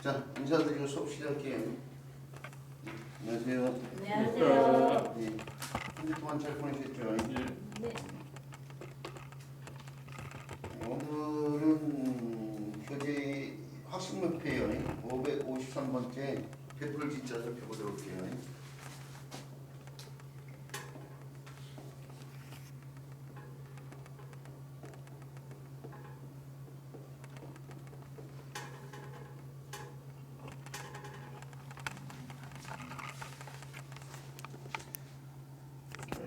자, 인사드리고 수업 시작할게요. 안녕하세요. 안녕하세요. 네. 한 주 동안 잘 보내셨죠? 네. 오늘은 교재 학습 목표예요. 553번째 배풀 진짜 살펴보도록 할게요.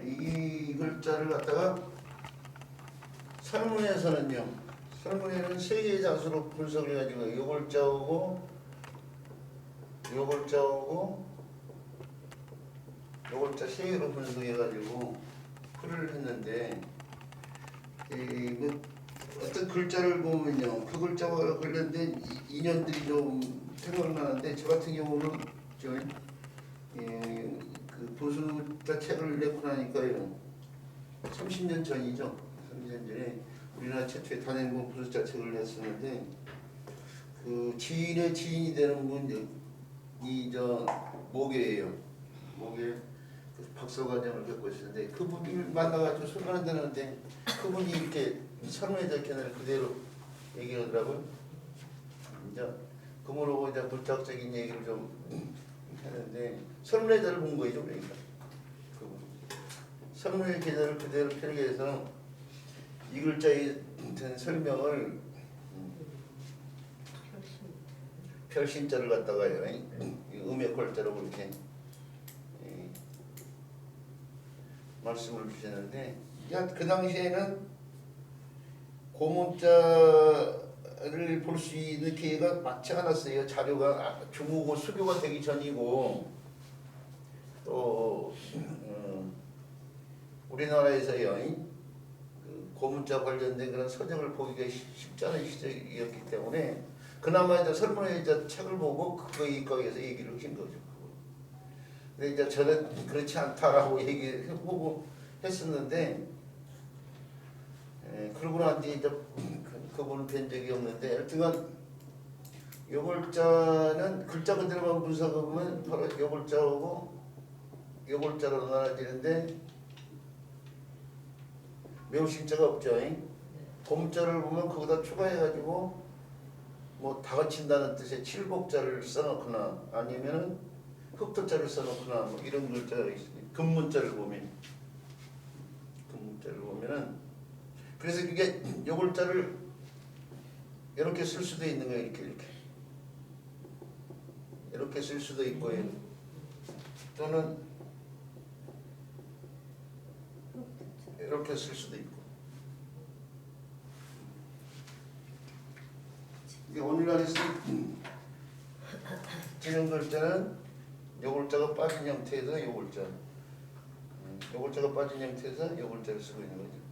이 글자를 갖다가 설문에서는요, 설문에는 세 개의 자수로 분석을 해가지고 요 글자하고 요 글자하고 요 글자 세 개로 분석해가지고 풀을 했는데 뭐 어떤 글자를 보면요, 그 글자와 관련된 인연들이 좀 생각나는데 저 같은 경우는 그 보수자 책을 내고 나니까요, 30년 전이죠. 30년 전에 우리나라 최초의 단행본 보수자 책을 냈었는데 그 지인의 지인이 되는 분이 모계예요. 모계 그 박사과정을 겪고 있었는데 그분을 만나가지고 술 한잔하는데 그분이 이렇게 설문에 적혀있는 그대로 얘기하더라고요. 이제 그모로 이제 물리학적인 얘기를 좀 하는데 설문의 자를 본 거죠, 그러니까. 설문의 계좌를 그대로 표기해서 이 글자에 든 설명을 별신자를 갖다가요, 음역골자라고 이렇게 말씀을 주시는데, 그 당시에는 고문자를 볼 수 있는 기회가 많지 않았어요. 자료가 중국어 수교가 되기 전이고 또 우리나라에서요, 그 고문자 관련된 그런 서적을 보기가 쉽지 않은 시절이었기 때문에 그나마 이제 설문에 이제 책을 보고 그거에 입각해서 얘기를 하신 거죠. 근데 이제 저는 그렇지 않다라고 얘기해보고 했었는데, 그러고 난 뒤에 이제 그분은 뵌 적이 없는데, 하여튼간 요 글자는 글자 그대로만 분석하면 바로 요 글자하고 요 글자로 나눠지는데 매우 신자가 없죠. 곰자를 보면 거기다 추가해가지고 뭐 다그친다는 뜻의 칠복자를 써놓거나 아니면은 흑토자를 써놓거나 뭐 이런 글자가 있습니다. 금문자를 보면은 그래서 이게 요 글자를 이렇게 쓸 수도 있는 거예요. 이렇게 쓸 수도 있고요. 또는 이렇게 쓸 수도 있고. 이게 오늘날에 쓰는 지금 글자는 요 글자가 빠진 형태에서 요 글자, 요 글자가 빠진 형태에서 요 글자를 쓰고 있는 거죠.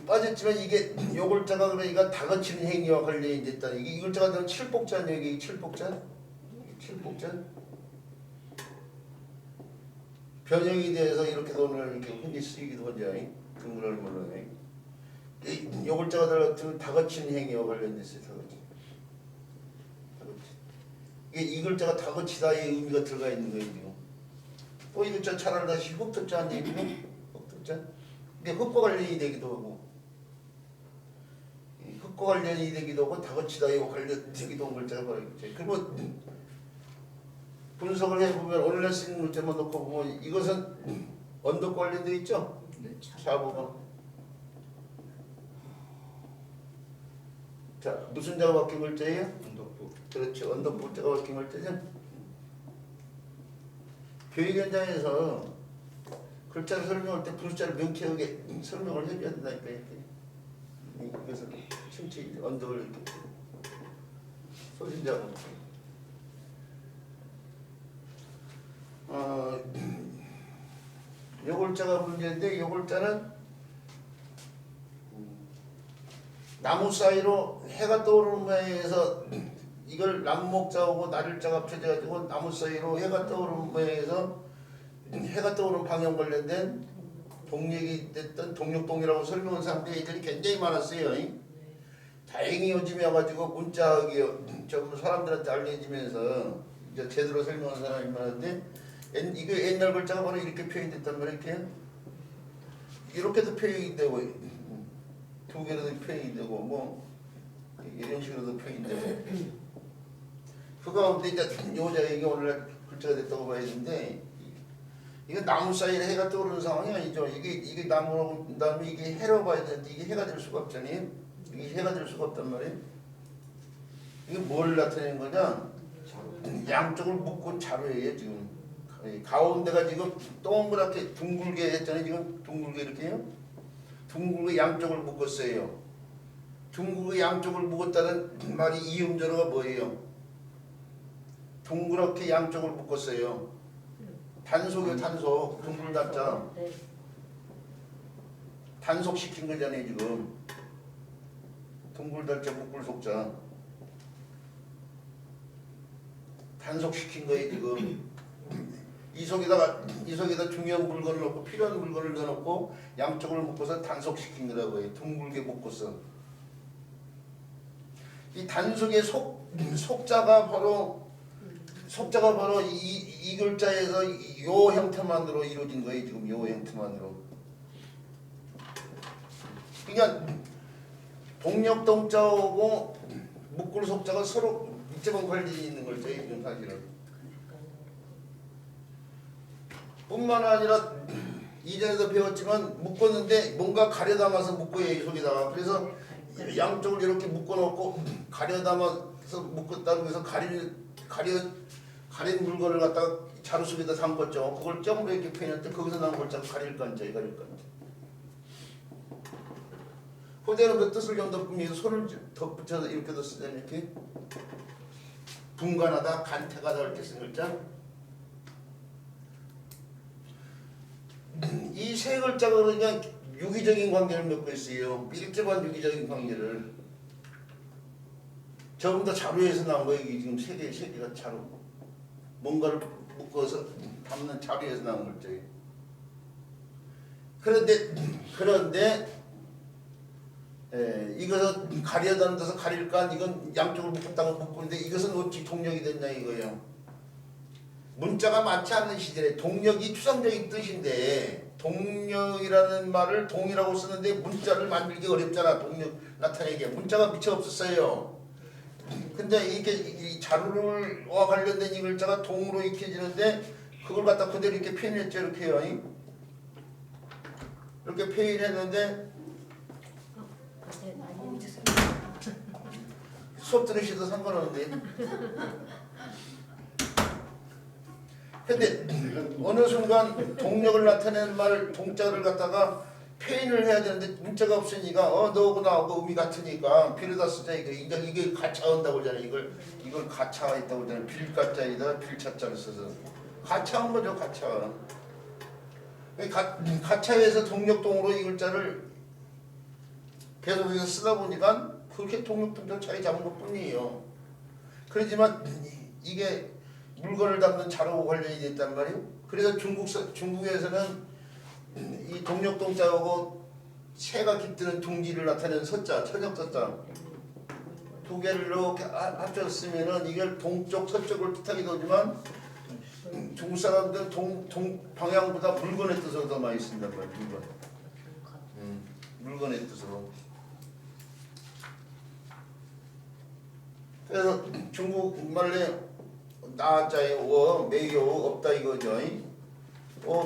빠졌지만 이게 요 글자가 그러니까 다그치는 행위와 관련이 됐다. 이게 이 글자가 들은 칠복자는 여기 칠복자 변형이 돼서 이렇게 오늘 이렇게 흔히 쓰이기도 하죠. 금문을 물론 요 글자가 들은 다그치는 행위와 관련됐어요. 다그치. 이게 이 글자가 다그치다의 의미가 들어가 있는 거예요. 또 이 글자 차라리 다시 흑토자 한 얘기죠. 흑토자. 근데 흑과 관련이 되기도 하고, 흑과 관련이 되기도 하고 다그치다에 관련되기도 한 글자가 바로 있죠. 그리고 분석을 해보면 오늘날 쓰는 글자만 놓고 보면 이것은 언덕과 관련되어 있죠? 네. 샤브가. 자, 무슨 자가 바뀐 글자예요? 언덕부. 그렇죠. 언덕부 자가 바뀐 글자죠? 교육 현장에서 글자를 설명할 때 분자를 명쾌하게 설명을 해줘야 된다니까. 그래서 층치 언덕을 이렇게 소신자가 요 글자가 문제인데, 요 글자는 나무 사이로 해가 떠오르는 모양에서 이걸 남목자하고 나를자가 합쳐져가지고 나무 사이로 해가 떠오르는 모양에서 해가 떠오르는 방향 관련된 동력이 됐던 동력동이라고 설명한 사람들이 굉장히 많았어요. 다행히 요즘에 와가지고 문자하기 전부 사람들한테 알려지면서 이제 제대로 설명한 사람이 많은데 이게 옛날 글자가 바로 이렇게 표현됐단 말이에요. 이렇게도 표현이 되고 두 개로도 표현이 되고 뭐 이런 식으로도 표현이 되고 그 가운데 이제 요자 이게 오늘날 글자가 됐다고 봐야 되는데 이게 나무 사이에 해가 떠오르는 상황이 아니죠. 이게 나무라고 나무 이게 해로 봐야 되는데 이게 해가 될 수가 없잖아요. 이게 해가 될 수가 없단 말이에요. 이게 뭘 나타내는 거냐? 양쪽을 묶은 자루예요 지금. 가운데가 지금 동그랗게 둥글게 했잖아요. 지금 둥글게 이렇게요. 둥글게 양쪽을 묶었어요. 둥글게 양쪽을 묶었다는 말이 이음절어가 뭐예요? 둥그렇게 양쪽을 묶었어요. 단속이요 단속. 둥글답자. 단속시킨 거잖아요 지금. 둥글달자 묶을속자. 단속시킨 거예요 지금. 이 속에다 중요한 물건을 넣고 필요한 물건을 넣어놓고 양쪽을 묶어서 단속시킨 거라고요. 둥글게 묶어서. 이 단속의 속자가 바로 이 글자에서 요 형태만으로 이루어진 거예요. 지금 요 형태만으로. 그러니까 동력동자하고 묶을 속자가 서로密接한 관련이 있는 거죠. 지금 사실은. 뿐만 아니라 이전에도 배웠지만 묶었는데 뭔가 가려 담아서 묶어요. 이 속에다가. 그래서 양쪽을 이렇게 묶어놓고 가려 담아서 묶었다고 해서 가린 물건을 갖다가 자루 속에다 담궜죠. 그걸 점으로 이렇게 표현할 때 거기서 나온 걸 자꾸 가릴 건지 가릴 건지. 호대는 그 뜻을 좀 덧붙이면서 손을 덧붙여서 이렇게도 쓰잖아요. 이렇게 분간하다, 간택하다 이렇게 쓴 글자. 이 세 글자가 그러니까 유기적인 관계를 맺고 있어요. 밀접한 유기적인 관계를. 전부 다 자루에서 나온 거예요. 이게 지금 세 개가 자루. 뭔가를 묶어서 담는 자루에서 나온 글자예요. 그런데 이것은 가려다는 데서 가릴까? 이건 양쪽을 묶었다고 묶는데 이것은 어찌 동력이 됐냐 이거예요. 문자가 많지 않은 시절에 동력이 추상적인 뜻인데 동력이라는 말을 동이라고 쓰는데 문자를 만들기 어렵잖아. 동력 나타내기에 문자가 미처 없었어요. 근데 이게 이 자루와 관련된 이 글자가 동으로 익혀지는데 그걸 갖다 그대로 이렇게 표현했죠. 이렇게요. 이렇게 표현했는데 수업 들으셔도 상관없는데. 근데 어느 순간 동력을 나타내는 말 동자를 갖다가 표현을 해야 되는데 문자가 없으니까 너하고 나하고 의미 같으니까 빌에다 쓰자 이게 가차한다고 하잖아요. 이걸 가차했다고 하잖아요. 빌가짜에다 빌차자를 써서 가차한 거죠. 가차. 가차에서 동력동으로 이 글자를 계속해서 쓰다 보니까 그렇게 동력동자 차이 잡은 것뿐이에요. 그렇지만 이게 물건을 담는 자루와 관련이 됐단 말이에요. 그래서 중국에서는 이 동력동자하고 새가 깃드는 둥지를 나타내는 서자, 천역서자 두 개를 이렇게 합쳐서 쓰면은 이걸 동쪽, 서쪽을 뜻하기도 하지만 중국 사람들은 동 방향보다 물건의 뜻으로 더 많이 쓴단 말이에요. 물건의 뜻으로. 그래서 중국말에 나자에 매요 없다 이거죠.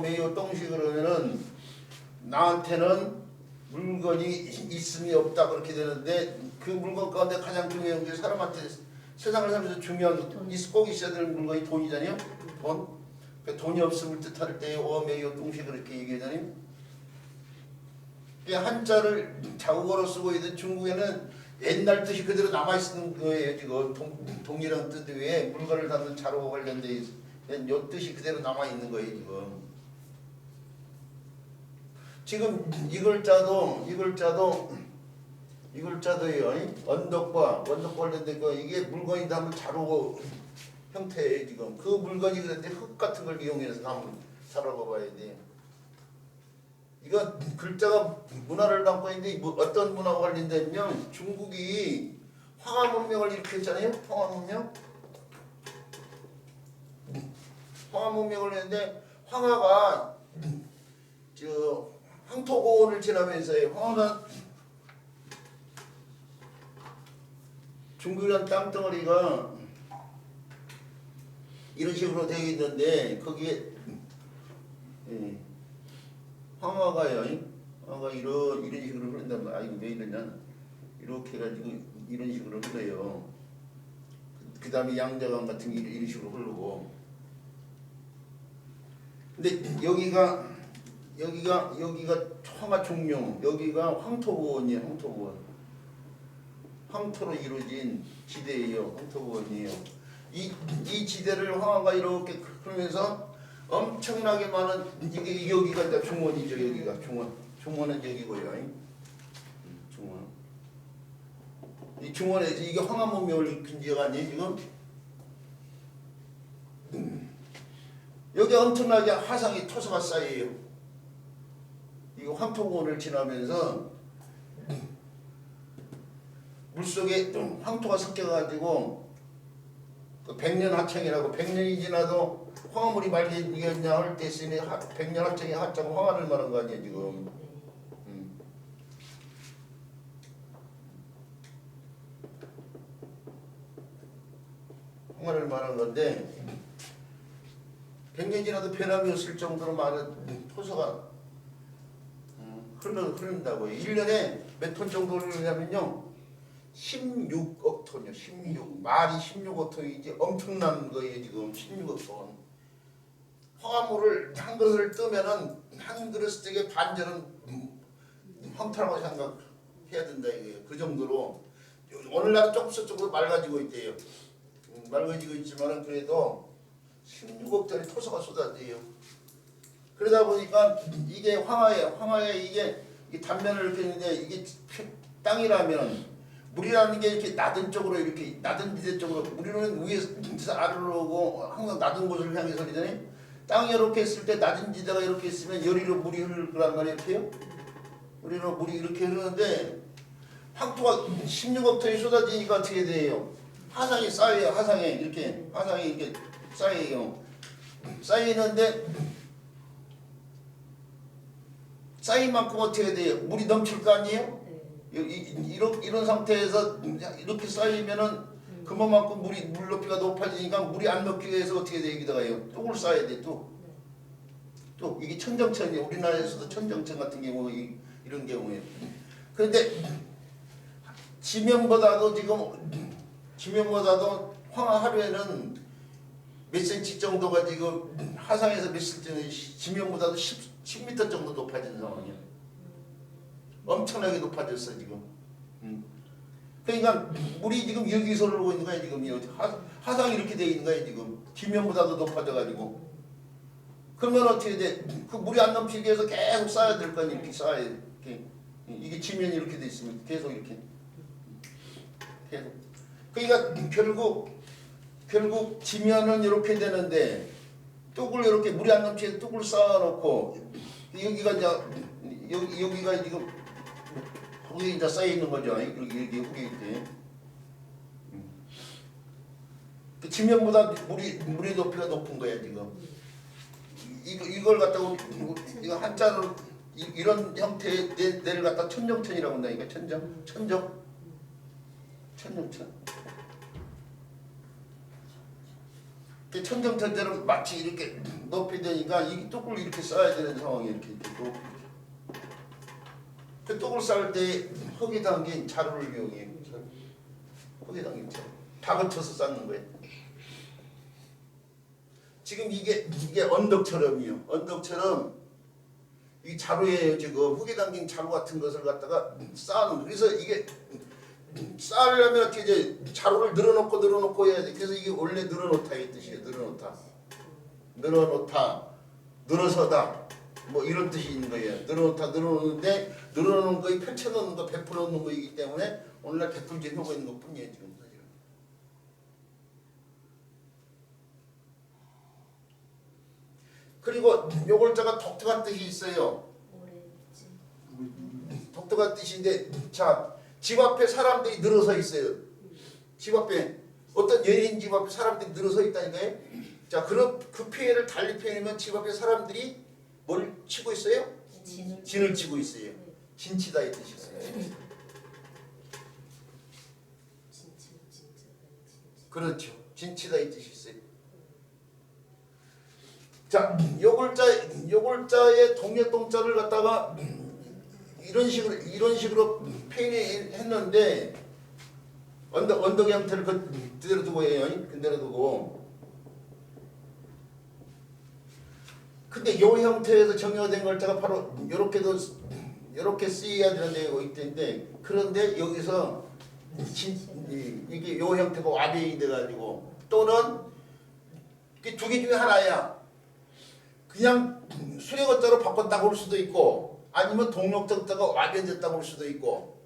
매요 똥시 그러면은 나한테는 물건이 있음이 없다 그렇게 되는데 그 물건 가운데 가장 중요한 게 사람한테 세상을 살면서 중요한 꼭 있어야 될 물건이 돈이잖아요. 돈. 그러니까 돈이 없음을 뜻할 때 매요 똥시 그렇게 얘기하잖아요. 한자를 자국어로 쓰고 있는 중국에는 옛날 뜻이 그대로 남아있는 거예요. 지금 동이라는 뜻 외에 물건을 담는 자루와 관련돼 있는 요 뜻이 그대로 남아있는 거예요. 지금 이 글자도요. 원덕과 관련된 거 이게 물건이 담은 자루 형태예요. 지금 그 물건이 그런데 흙 같은 걸 이용해서 담은 자루라고 봐야 돼. 이거 글자가 문화를 담고 있는데 어떤 문화와 관련되면 중국이 황하 문명을 일으켰잖아요. 황하 문명. 황하 문명을 했는데 황하가 저 황토고원을 지나면서요. 황하가 중국이란 땅덩어리가 이런 식으로 되어 있는데 거기에 황하가요. 황하가 이런 식으로 흐른단 말이야. 이거 왜 이러냐? 이렇게 해가지고 이런 식으로 흘러요. 그 다음에 양자강 같은 게 이런 식으로 흐르고. 근데 여기가 황하 총룡, 여기가 황토고원이에요. 황토고원. 황토로 이루어진 지대예요. 황토고원이에요. 이 지대를 황하가 이렇게 흐르면서 엄청나게 많은 이게 여기가 이제 중원이죠. 여기가 중원은 여기고요. 중원. 이 중원에서 이게 황하 문명을 일으킨 지가 아니에요. 지금 여기 엄청나게 화상이 토사가 쌓여요. 이거 황토고원을 지나면서 물속에 황토가 섞여가지고 그 백년 하청이라고 100년이 지나도 황화물이 말리겠냐 할 때 쓰니 100년 하청이 하자고 황화를 말한 거 아니에요 지금. 황화를 말한 건데 100년 지나도 변함이 없을 정도로 많은 토사가 흐른다고요. 1년에 몇 톤 정도 흐르냐면요. 16억 톤이요. 말이 16억 톤이지 엄청난 거예요. 지금 16억 톤. 황화물을 한 그릇을 뜨면은 한 그릇 쪽에 반절은 황토라고 생각해야 된다 이거예요. 그 정도로 오늘날 조금씩 맑아지고 있대요. 맑아지고 있지만은 그래도 16억 톤의 토사가 쏟아져요. 그러다 보니까 이게 황하에 이게 단면을 이렇게 했는데 이게 땅이라면 물이라는 게 이렇게 낮은 쪽으로 이렇게 낮은 지대 쪽으로 우리는 위에서 아래로 오고 항상 낮은 곳을 향해서 그러잖아요. 땅이 이렇게 있을 때 낮은 지대가 이렇게 있으면 여리로 물이 흐를 거란 말이에요. 이렇게요. 여리로 물이 이렇게 흐르는데 황토가 16억 톤이 쏟아지니까 어떻게 돼요? 화상이 쌓여요. 화상이 이렇게 쌓여요. 쌓이는데 쌓인 만큼 어떻게 돼요? 물이 넘칠 거 아니에요? 이런 상태에서 이렇게 쌓이면은 그만큼 물 높이가 높아지니까 물이 안 먹히게 해서 어떻게 돼요? 여기다가요. 뚝을 쌓아야 돼. 뚝 이게 천정천이에요. 우리나라에서도 천정천 같은 경우 이런 경우에요. 그런데 지면보다도 황하 하루에는 몇 센치 정도가 지금 하상에서 몇 센치 지면보다도 10m 정도 높아지는 상황이야. 엄청나게 높아졌어 지금. 그러니까 물이 지금 여기서 흐르고 있는 거야 지금. 하상이 이렇게 돼 있는 거야 지금. 지면보다도 높아져가지고. 그러면 어떻게 돼? 그 물이 안 넘치게 해서 계속 쌓아야 될 거 아니야. 이렇게 쌓아야 돼. 이게 지면이 이렇게 돼 있으면 계속 이렇게. 계속. 그러니까 결국 지면은 이렇게 되는데 뚝을 이렇게 물이 안 넘치게 뚝을 쌓아놓고 여기가 지금 흙이 이제 쌓여 있는 거죠. 여기 흙이 있대. 그 지면보다 물의 높이가 높은 거야 지금. 이걸 갖다가 이거 한자로 이런 형태의 내를 갖다 천정천이라고 한다니까. 천정천. 그 천정천대로 마치 이렇게 높이 되니까 이 뚝을 이렇게 쌓아야 되는 상황이 이렇게 또. 그 뚝을 쌓을 때 흙이 담긴 자루를 이용해. 흙이 담긴 자루. 닭을 쳐서 쌓는 거예요. 지금 이게 언덕처럼이요. 언덕처럼 이 자루예요. 지금 흙이 담긴 자루 같은 것을 갖다가 쌓는. 그래서 이게 쌓으려면 어떻게 이제 자루를 늘어놓고 해야 돼. 그래서 이게 원래 늘어놓다 이 뜻이에요. 늘어놓다, 늘어서다. 뭐 이런 뜻이 있는 거예요. 늘어놓는데 늘어놓는 거에 펼쳐놓는 거, 베풀어 놓는 거이기 때문에 오늘날 베풀지 효과 있는 것 뿐이에요. 지금 사실은. 그리고 요 글자가 독특한 뜻이 있어요. 수가 뜻인데 자, 집 앞에 사람들이 늘어서 있어요. 집 앞에 어떤 연예인 집 앞에 사람들이 늘어서 있다니까요. 자, 그런 그 표현을 달리 표현하면 집 앞에 사람들이 뭘 치고 있어요? 진을 치고 있어요. 진치다 이 뜻이 있어요. 그렇죠. 진치다 이 뜻이 있어요. 자, 요 글자의 동력동자를 갖다가 이런 식으로 표현했는데 언덕 형태를 그대로 두고 해요. 그대로 두고. 근데 요 형태에서 정의화된 글자가 바로 요렇게 쓰여야 되는 데가 있던데 그런데 여기서 이게 요 형태가 와변이 돼가지고 또는 두 개 중에 하나야. 그냥 수력어자로 바꿨다고 할 수도 있고 아니면 동력적자가 와변됐다고 할 수도 있고.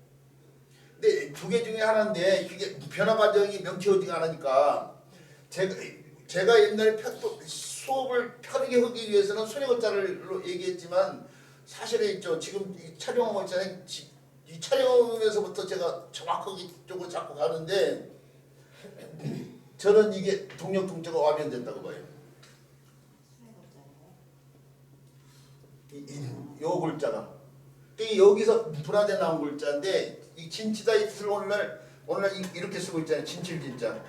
근데 두 개 중에 하나인데 그게 변화 과정이 명쾌하지가 않으니까 제가 옛날에 수업을 편하게 하기 위해서는 수력어자로 얘기했지만 사실은 있죠. 지금 촬영하고 있잖아요. 이 촬영에서부터 제가 정확하게 쪽으로 잡고 가는데 저는 이게 동력동자가 와변된다고 봐요. 요 글자가 여기서 분화돼 나온 글자인데 이 진치다 이 뜻을 오늘 이렇게 쓰고 있잖아요. 진칠진자.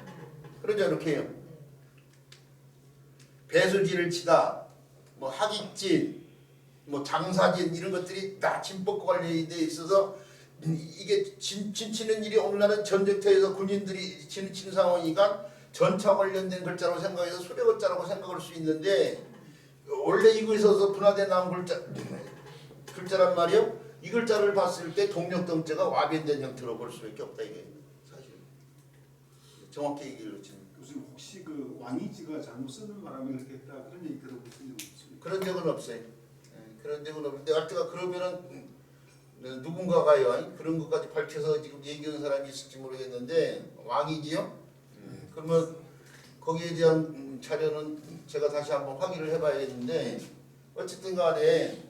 그러죠. 이렇게 해요. 배수진을 치다, 뭐 학익진, 뭐 장사진 이런 것들이 다 진법과 관련이 돼 있어서 이게 진치는 일이 오늘날은 전쟁터에서 군인들이 진치는 상황이니까 전차 관련된 글자라고 생각해서 수력어자라고 생각할 수 있는데 원래 이거에서 분화돼 나온 글자란 말이요. 이 글자를 봤을 때 동력동자가 와변된 형태로 볼 수밖에 없다 이게 사실. 정확히 얘기를 지금. 교수님 혹시 그 왕이지가 잘못 쓰는 바람에 그렇게 했다 그런 얘기 들어보신 적 없습니까? 그런 적은 없어요. 그런 적은 없는데 하여튼 그러면은 누군가가요 그런 것까지 밝혀서 지금 얘기하는 사람이 있을지 모르겠는데 왕이지요. 그러면 거기에 대한 자료는 제가 다시 한번 확인을 해봐야겠는데 어쨌든 간에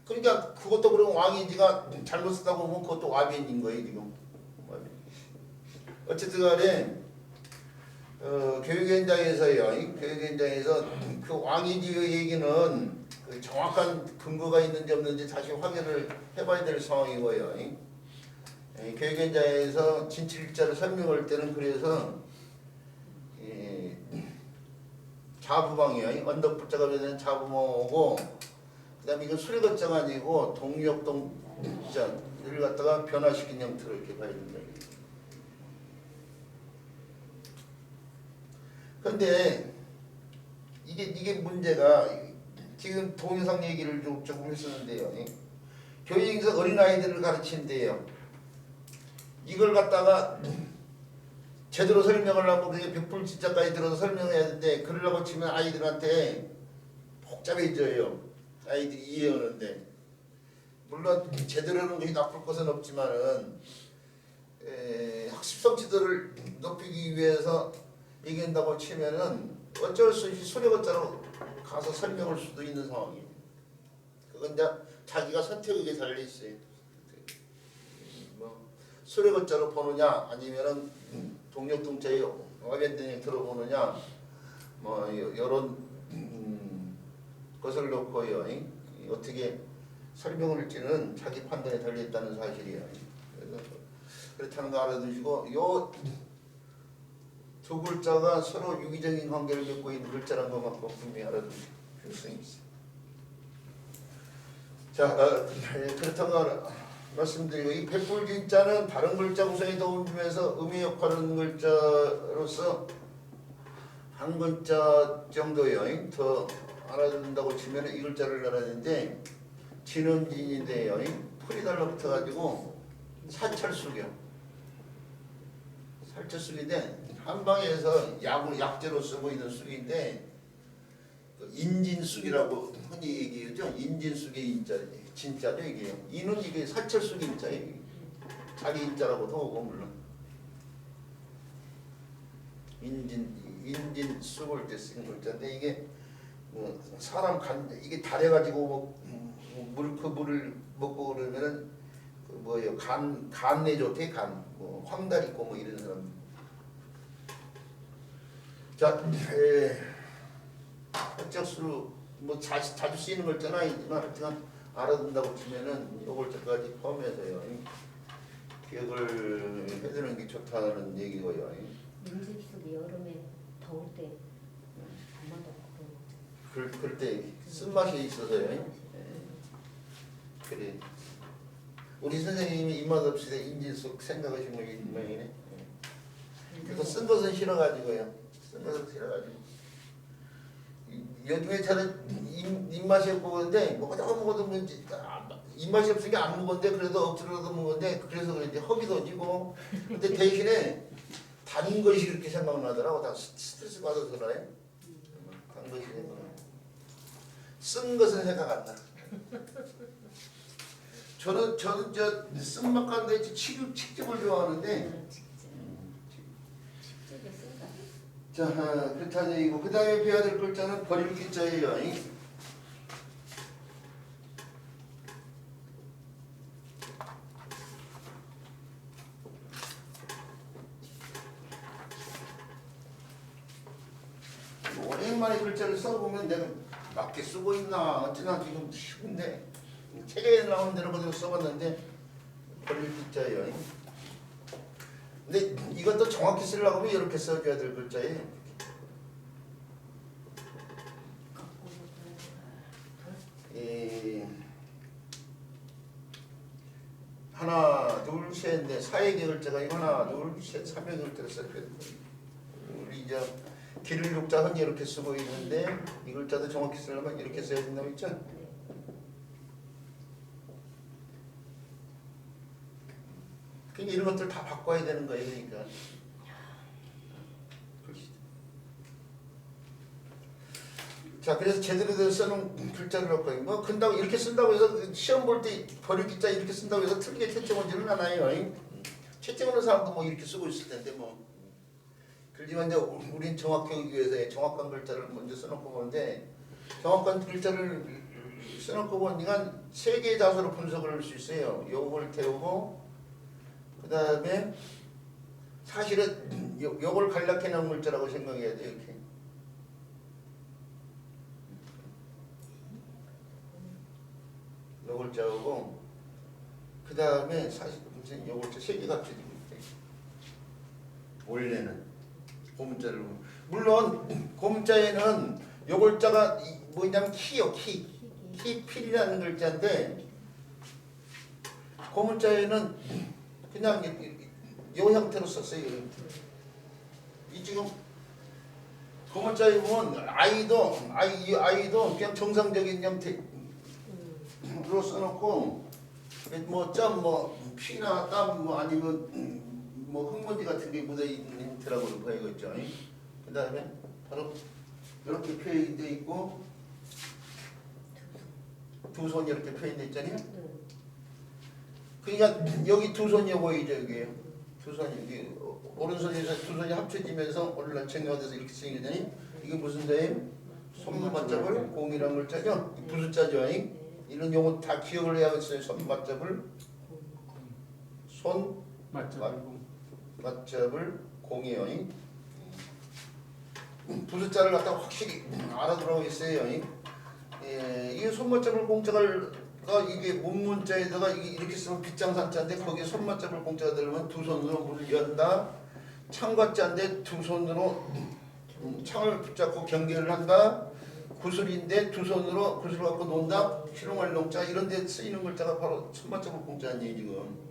그러니까 그것도 그러면 왕인지가 잘못 쓰다고 보면 그것도 와변인 거예요 지금. 어쨌든 간에 교육 현장에서요. 교육 현장에서 그 왕인지의 얘기는 그 정확한 근거가 있는지 없는지 다시 확인을 해봐야 될 상황이고요. 교육 현장에서 진칠자를 설명할 때는 그래서 자부방이에요. 언덕붙자가 되는 자부방하고 그다음에 이건 수력어자가 아니고 동력동자를 갖다가 변화시킨 형태로 이렇게 봐야 된다. 그런데 이게 문제가 지금 동영상 얘기를 조금 했었는데요. 교육에서 어린아이들을 가르치는데요. 이걸 갖다가 제대로 설명을 하고 그게 백불진짜까지 들어서 설명해야 되는데 그러려고 치면 아이들한테 복잡해져요. 아이들이 이해하는데 물론 제대로 하는 것이 나쁠 것은 없지만은 학습 성취도를 높이기 위해서 얘기한다고 치면은 어쩔 수 없이 수력어자로 가서 설명할 수도 있는 상황이에요. 그건 이제 자기가 선택하기에 달려 있어요. 뭐 수력어자로 보느냐 아니면은 동력동자의 와변된 형태로 보느냐 뭐 이런 것을 놓고요. 어떻게 설명을 할지는 자기 판단에 달려 있다는 사실이에요. 그래서 그렇다는 거 알아두시고 요 두 글자가 서로 유기적인 관계를 맺고 있는 글자라는 것만큼 분명히 알아두실 필요성이 있어요. 자, 그렇다고 말씀드리고 이 백불진자는 다른 글자 구성에 도움을 주면서 의미 역할하는 글자로서 한 글자 정도요. 더 알아둔다고 치면 이 글자를 알아야되는데 진원진인데요. 풀이 달라붙어가지고 사철수경. 살처숙인데 한방에서 약재로 쓰고 있는 쑥인데 인진쑥이라고 흔히 얘기하죠. 인진쑥의 인자 진짜죠 이게요. 이는 이게 사철쑥 인자예요. 자기 인자라고도 하고 물론 인진쑥을 때 쓴 글자인데 이게 뭐 사람 간 이게 달해가지고 물을 먹고 그러면은 그 뭐예요 간 내조태 간, 뭐 황달 있고 뭐 이런 사람. 자, 학적수로 뭐 자주 쓰이는 글자는 아니지만 하여튼 알아둔다고 치면은 요 글자까지 포함해서요. 기억을 해두는 게 좋다는 얘기고요. 민집 속에 여름에 더울 때 엄마도 그럴 때 쓴맛이 있어서요. 그래. 우리 선생님이 입맛 없이 인질속 생각하신 분이 모양이네. 그래서 쓴 것은 싫어가지고요. 쓴 것은 싫어가지고. 요즘에 저는 입맛이 없고 그런데 먹어도 뭔지 입맛이 없으니까 안 먹었는데 그래도 억지로라도 먹었는데 그래서 그런지 허기도 지고 근데 대신에 단 것이 그렇게 생각나더라고. 다 스트레스 받아서 그래. 단 것이 생각나. 쓴 것은 생각 안 나. 저는 저 쓴맛 가는데 칡즙을 좋아하는데. 식재가 쓴가? 자, 그렇다는 얘기고 그 다음에 배워야 될 글자는 버릴 기자예요. 오랜만에 글자를 써보면 내가 맞게 쓰고 있나 어쩌나 지금 싶은데 책에 나오는 대로 그대로 써봤는데 버릴 기자예요. 근데 이것도 정확히 쓰려고 하면 이렇게 써줘야 될 글자예요. 하나, 둘, 셋, 넷, 4의 글자가 하나, 둘, 셋, 3의 글자를 써야 돼요. 우리 이제 길을 육자 흔히 이렇게 쓰고 있는데 이 글자도 정확히 쓰려면 이렇게 써야 된다고 했죠? 그러니까 이런 것들 다 바꿔야 되는 거예요. 그러니까. 자, 그래서 제대로 된 써놓은 글자를 갖고 뭐 근다고 이렇게 쓴다고 해서 시험 볼 때 버릴 글자 이렇게 쓴다고 해서 틀리게 채점하지는 않아요. 채점하는 사람도 뭐 이렇게 쓰고 있을 텐데 뭐. 그렇지만 이제 우린 정확하기 위해서 정확한 글자를 먼저 써놓고 보는데 정확한 글자를 써놓고 보니까 3개의 자소로 분석을 할 수 있어요. 요걸 태우고 그 다음에 사실은 요걸 간략해 놓은 글자라고 생각해야 돼요. 이렇게. 요 글자하고 그 다음에 사실 요 글자 3개가 합쳐지고 있대요. 원래는 고문자를 물론 고문자에는 요 글자가 뭐냐면 키요. 키필이라는 글자인데 고문자에는 그냥 요 형태로 썼어요. 이 지금 고문자에 보면 아이도 그냥 정상적인 형태로 써놓고 뭐 피나 땀 뭐 아니면 뭐 흙먼지 같은 게 묻어 있는 형태라고 보이겠죠. 그 다음에 바로 이렇게 표현되어 있고 두 손이 이렇게 표현되어 있잖아요. 그러니까 여기 두 손이 보이죠. 여기에요. 두 손이 여기 오른손에서 두 손이 합쳐지면서 올라청가 돼서 이렇게 생기더니 이게 무슨 자예요? 손맞잡을 공이라는 글자죠. 부수자죠. 이런 용어 다 기억을 해야겠어요. 손맞잡을 맞잡을 공이요. 부수자를 갖다가 확실히 알아두라고 했어요. 이 손맞잡을 공자가 이게 문문자에다가 이렇게 쓰면 빗장산자인데 거기에 손맞잡을 공자가 들어가면 두 손으로 문을 연다. 창과자인데 두 손으로 창을 붙잡고 경계를 한다. 구슬인데 두 손으로 구슬 갖고 논다. 희롱할 농자 이런 데 쓰이는 글자가 바로 손맞잡을 공자 아니에요 지금.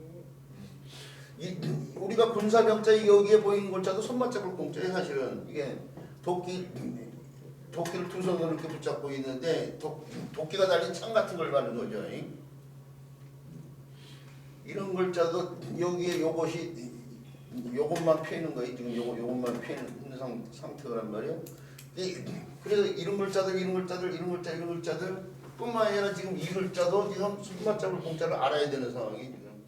우리가 군사병자 여기에 보이는 글자도 손맞잡을 공자예요. 사실은 이게 도끼를 두 손으로 이렇게 붙잡고 있는데 도끼가 달린 창 같은 걸 가는 거죠. 이런 글자도 여기에 요것이 요것만 펴있는 거예요. 지금 요것만 펴있는 상태란 말이에요. 그래서 이런 글자들 뿐만 아니라 지금 이 글자도 지금 손맞잡을 공자를 알아야 되는 상황이 지금.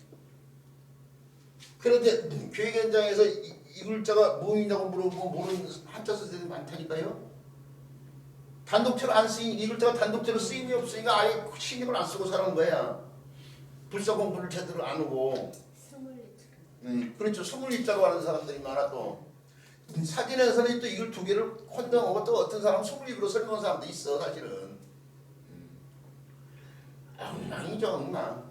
그런데 교육 현장에서 이 글자가 뭐냐고 물어보고 모르는 한자 쓰는 데도 많다니까요. 단독체로 안 쓰인 이 글자가 단독체로 쓰임이 없으니까 아예 신경을 안 쓰고 사는 거야. 불사 공부를 제대로 안 하고 스물리트로. 그렇죠. 스물리자로 하는 사람들이 많아 또 사진에서는 또 이걸 두 개를 혼동하고 또 어떤 사람 스물리로 설명한 사람도 있어 사실은. 엉망이죠 엉망.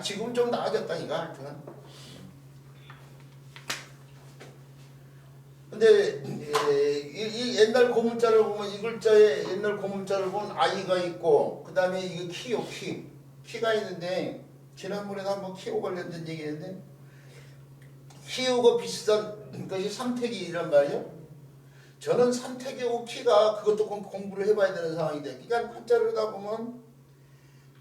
지금 좀 나아졌다니까 하여튼. 근데 이 옛날 고문자를 보면 이 글자에 옛날 고문자를 보면 아이가 있고 그 다음에 이거 키요 키가 있는데 지난번에도 한번 키오 관련된 얘기했는데 키오가 비슷한 것이 삼택이란 말이에요. 저는 삼택이하고 키가 그것도 공부를 해봐야 되는 상황인데 그냥 한자를 하다 보면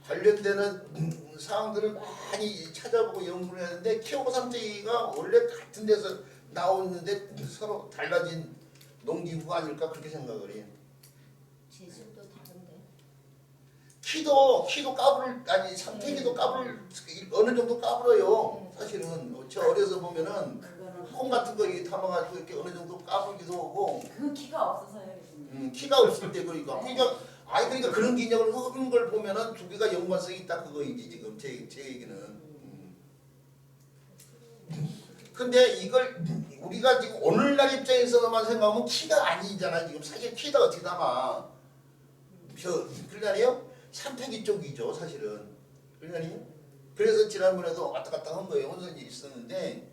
관련되는 사항들을 많이 찾아보고 연구를 했는데 키오가 삼택이가 원래 같은 데서 나오는데 서로 달라진 농기구가 아닐까 그렇게 생각을 해요. 재수도 다른데. 키도 까불 아니 삼태기도 까불 어느 정도 까불어요. 사실은 저 어려서 보면은 콩 같은 거 이렇게 담아가지고 이렇게 어느 정도 까불기도 하고 그 키가 없어서요. 키가 없을 때 그러니까 그러니까 그런 기념을 하는 걸 보면은 두 개가 연관성이 있다 그거이지 지금 제 얘기는. 근데 이걸 우리가 지금 오늘날 입장에서만 생각하면 키가 아니잖아 지금 사실 키가 어떻게 담아 그러니까요 삼태기 쪽이죠 사실은 그러니까요 그래서 지난번에도 왔다 갔다 한 거예요 혼선이 있었는데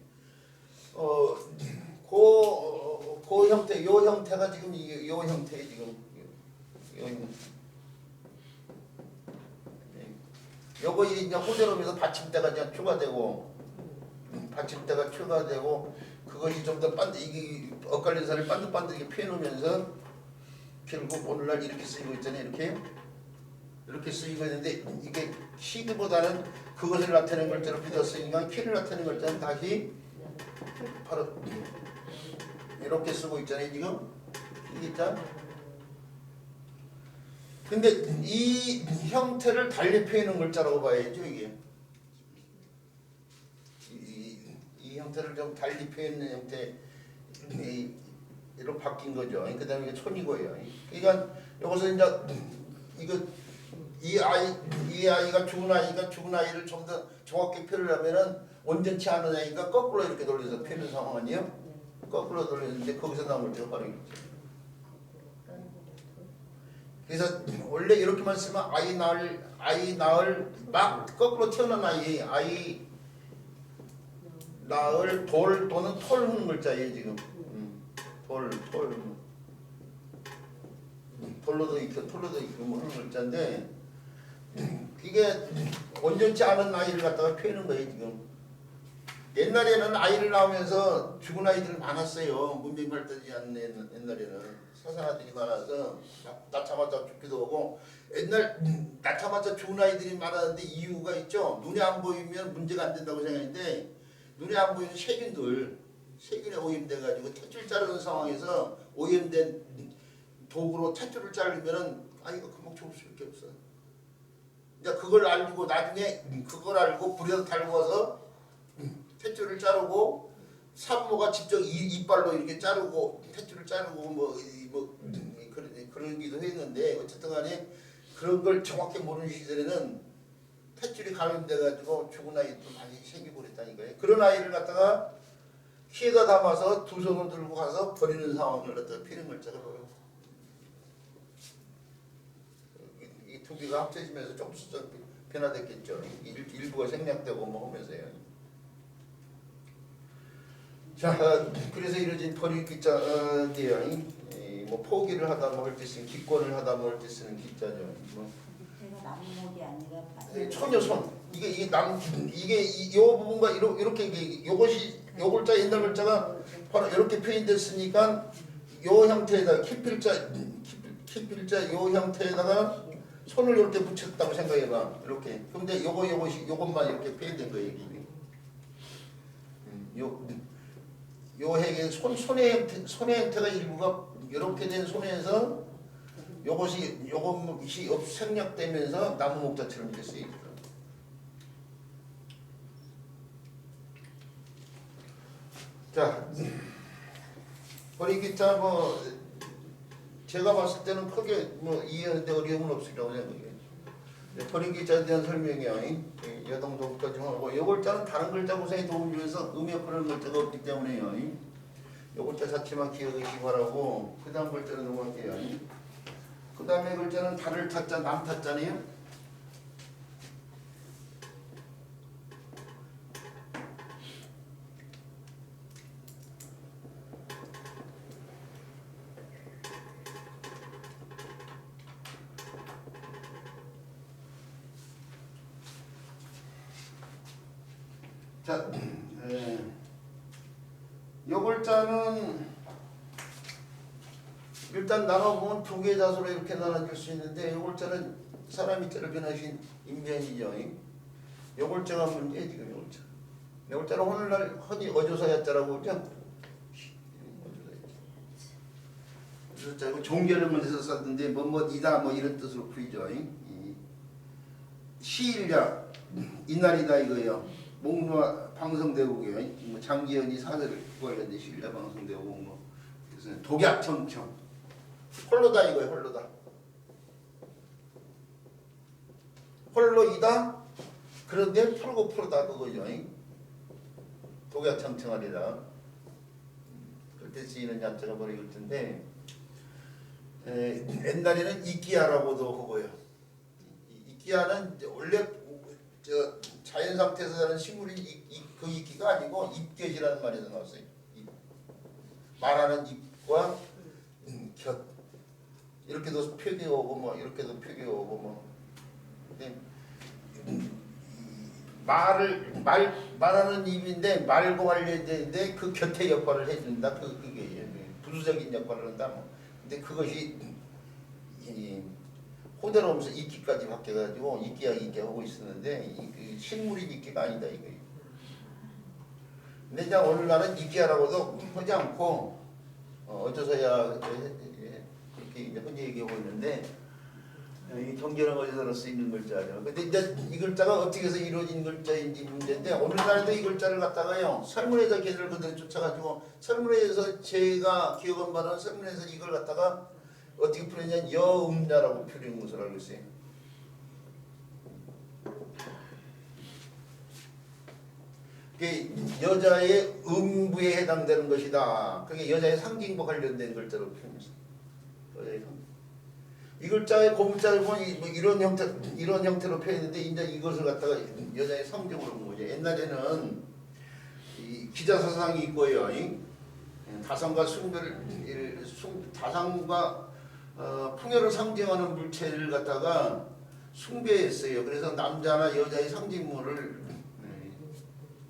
그 형태 요 형태가 지금 이게 요 형태 지금 요 형태. 요거 이제 호재로면서 받침대가 이제 추가되고 받침대가 추가되고 그것이 좀 더 이게 엇갈린 살을 반듯반듯하게 펴놓으면서 결국 오늘날 이렇게 쓰이고 있잖아요. 이렇게 쓰이고 있는데 이게 키보다는 그것을 나타내는 글자로 펴졌으니까 키를 나타내는 글자는 다시 바로 이렇게 쓰고 있잖아요. 지금 이 글자. 근데 이 형태를 달리 펴는 글자라고 봐야죠. 이게 이 형태를 좀 달리 펴는 형태로 바뀐 거죠. 그다음에 이게 촌이고요. 그러니까 여기서 이제 이거 이 아이가 죽은 아이를 좀 더 정확히 표현하면은 온전치 않은 아이가 거꾸로 이렇게 돌려서 펴는 상황 아니에요? 거꾸로 돌렸는데 거기서 나온 글자가 바로 이거죠. 그래서 원래 이렇게만 쓰면 아이 낳을 막 거꾸로 태어난 아이 낳을 돌 또는 톨 하는 글자예요 지금. 돌로도 있고 뭐 하는 글자인데 이게 온전치 않은 아이를 갖다가 펴는 거예요 지금. 옛날에는 아이를 낳으면서 죽은 아이들이 많았어요. 문명 발달되지 않는 옛날에는 사상아들이 많아서 낳자마자 죽기도 하고 옛날 낳자마자 죽은 아이들이 많았는데 이유가 있죠. 눈에 안 보이면 문제가 안 된다고 생각했는데 눈에 안 보이는 세균에 오염돼가지고 탯줄 자르는 상황에서 오염된 도구로 탯줄을 자르면은 아이가 금방 죽을 수밖에 없어. 이제 그걸 알고 나중에 그걸 알고 불에서 달고 와서 탯줄을 자르고 산모가 직접 이빨로 이렇게 자르고 탯줄을 자르고 뭐 그러기도 했는데 어쨌든 간에 그런 걸 정확히 모르는 시절에는 탯줄이 감염돼가지고 죽은 아이도 많이 생기고 그랬다니까요. 그런 아이를 갖다가 키에다 담아서 두 손을 들고 가서 버리는 상황을 갖다가 피는 글자가 보여요. 이 두 개가 합쳐지면서 조금씩 변화됐겠죠. 일부가 생략되고 뭐 하면서요. 자, 그래서 이루어진 버릴 기자인데요. 뭐 포기를 하다 먹을 때 쓰는 기권을 하다 먹을 때 쓰는 기자죠. 뭐. 제가 나무목이 아니라 초녀손 이게 요 부분과 이렇게 요것이 요 글자 옛날 글자가 바로 이렇게 표현됐으니까 요 형태에다가 키필자 요 형태에다가 손을 이렇게 붙였다고 생각해봐. 이렇게. 근데 요것만 이렇게 표현된 거예요. 요 핵의 손의 형태가 일부가 이렇게 된 손에서 요것이 생략되면서 나무 목자처럼 이렇게 쓰입니다. 자, 버리기자 뭐 제가 봤을 때는 크게 뭐 이해하는데 어려움은 없으리라고 생각해요. 버리기자에 대한 설명이요. 여동동까지 하고 요 글자는 다른 글자 구성에 도움을 줘서 음역하는 글자가 없기 때문에요. 요 글자 자체만 기억하시기 바라고 그 다음 글자는 넘어갈게요. 그 다음에 글자는 달을 타자 남 타자네요. 자, 요 글자는 일단 나눠보면 두 개의 자수로 이렇게 나눠줄 수 있는데 요 글자는 사람이 때를 변하신 인변이죠. 요 글자가 문제 지금 요 글자. 요 글자는 오늘날 흔히 어조사야자라고 그러죠. 어조사자고 종결을 해서 썼는데 뭐뭐이다 뭐 이런 뜻으로 풀이죠. 시일자 이날이다 이거예요. 목루와 방송대국이요. 뭐 장기현이 사설을 관련된 시일자 방송대국 뭐 그래서 독약청청 홀로다 이거예요. 홀로다. 홀로이다. 그런데 풀고 풀다 그거죠. 독약청청하리라. 그때 쓰이는 약자가 바로 이걸 텐데 옛날에는 이끼야라고도 하고요. 이끼야는 원래 자연 상태에서 사는 식물이 그 이끼가 아니고 잎get이라는 말에서 나왔어요. 말하는 잎과 곁 이렇게도 표기오고 뭐 이렇게도 표기오고 뭐 말하는 입인데 말고 관련되는데 그 곁에 역할을 해준다. 그게 부수적인 역할을 한다. 뭐. 근데 그것이 호대로 오면서 이끼까지 바뀌어가지고 이끼야 이끼 하고 있었는데 식물이 이끼가 아니다 이거예요. 근데 이제 오늘날은 이끼야라고도 하지 않고 어쩌서야 그렇게 이제 흔히 얘기하고 있는데 이 정결한 어디서 쓰이는 글자죠. 근데 이제 이 글자가 어떻게 해서 이루어진 글자인지 문제인데 오늘날에도 이 글자를 갖다가요 설문에서 걔를 그대로 쫓아가지고 설문에서 제가 기억한 바는 설문에서 이걸 갖다가 어떻게 풀었냐면 여음자라고 표현한 것을 알고 있어요. 그게 여자의 음부에 해당되는 것이다. 그게 여자의 상징과 관련된 글자로 표현했어요. 이 글자의 고문자를 보면 뭐 이런 형태로 표현했는데 이제 이것을 갖다가 여자의 상징으로 본 거죠. 옛날에는 이 기자사상이 있고요. 다상과 다상과 풍요를 상징하는 물체를 갖다가 숭배했어요. 그래서 남자나 여자의 상징물을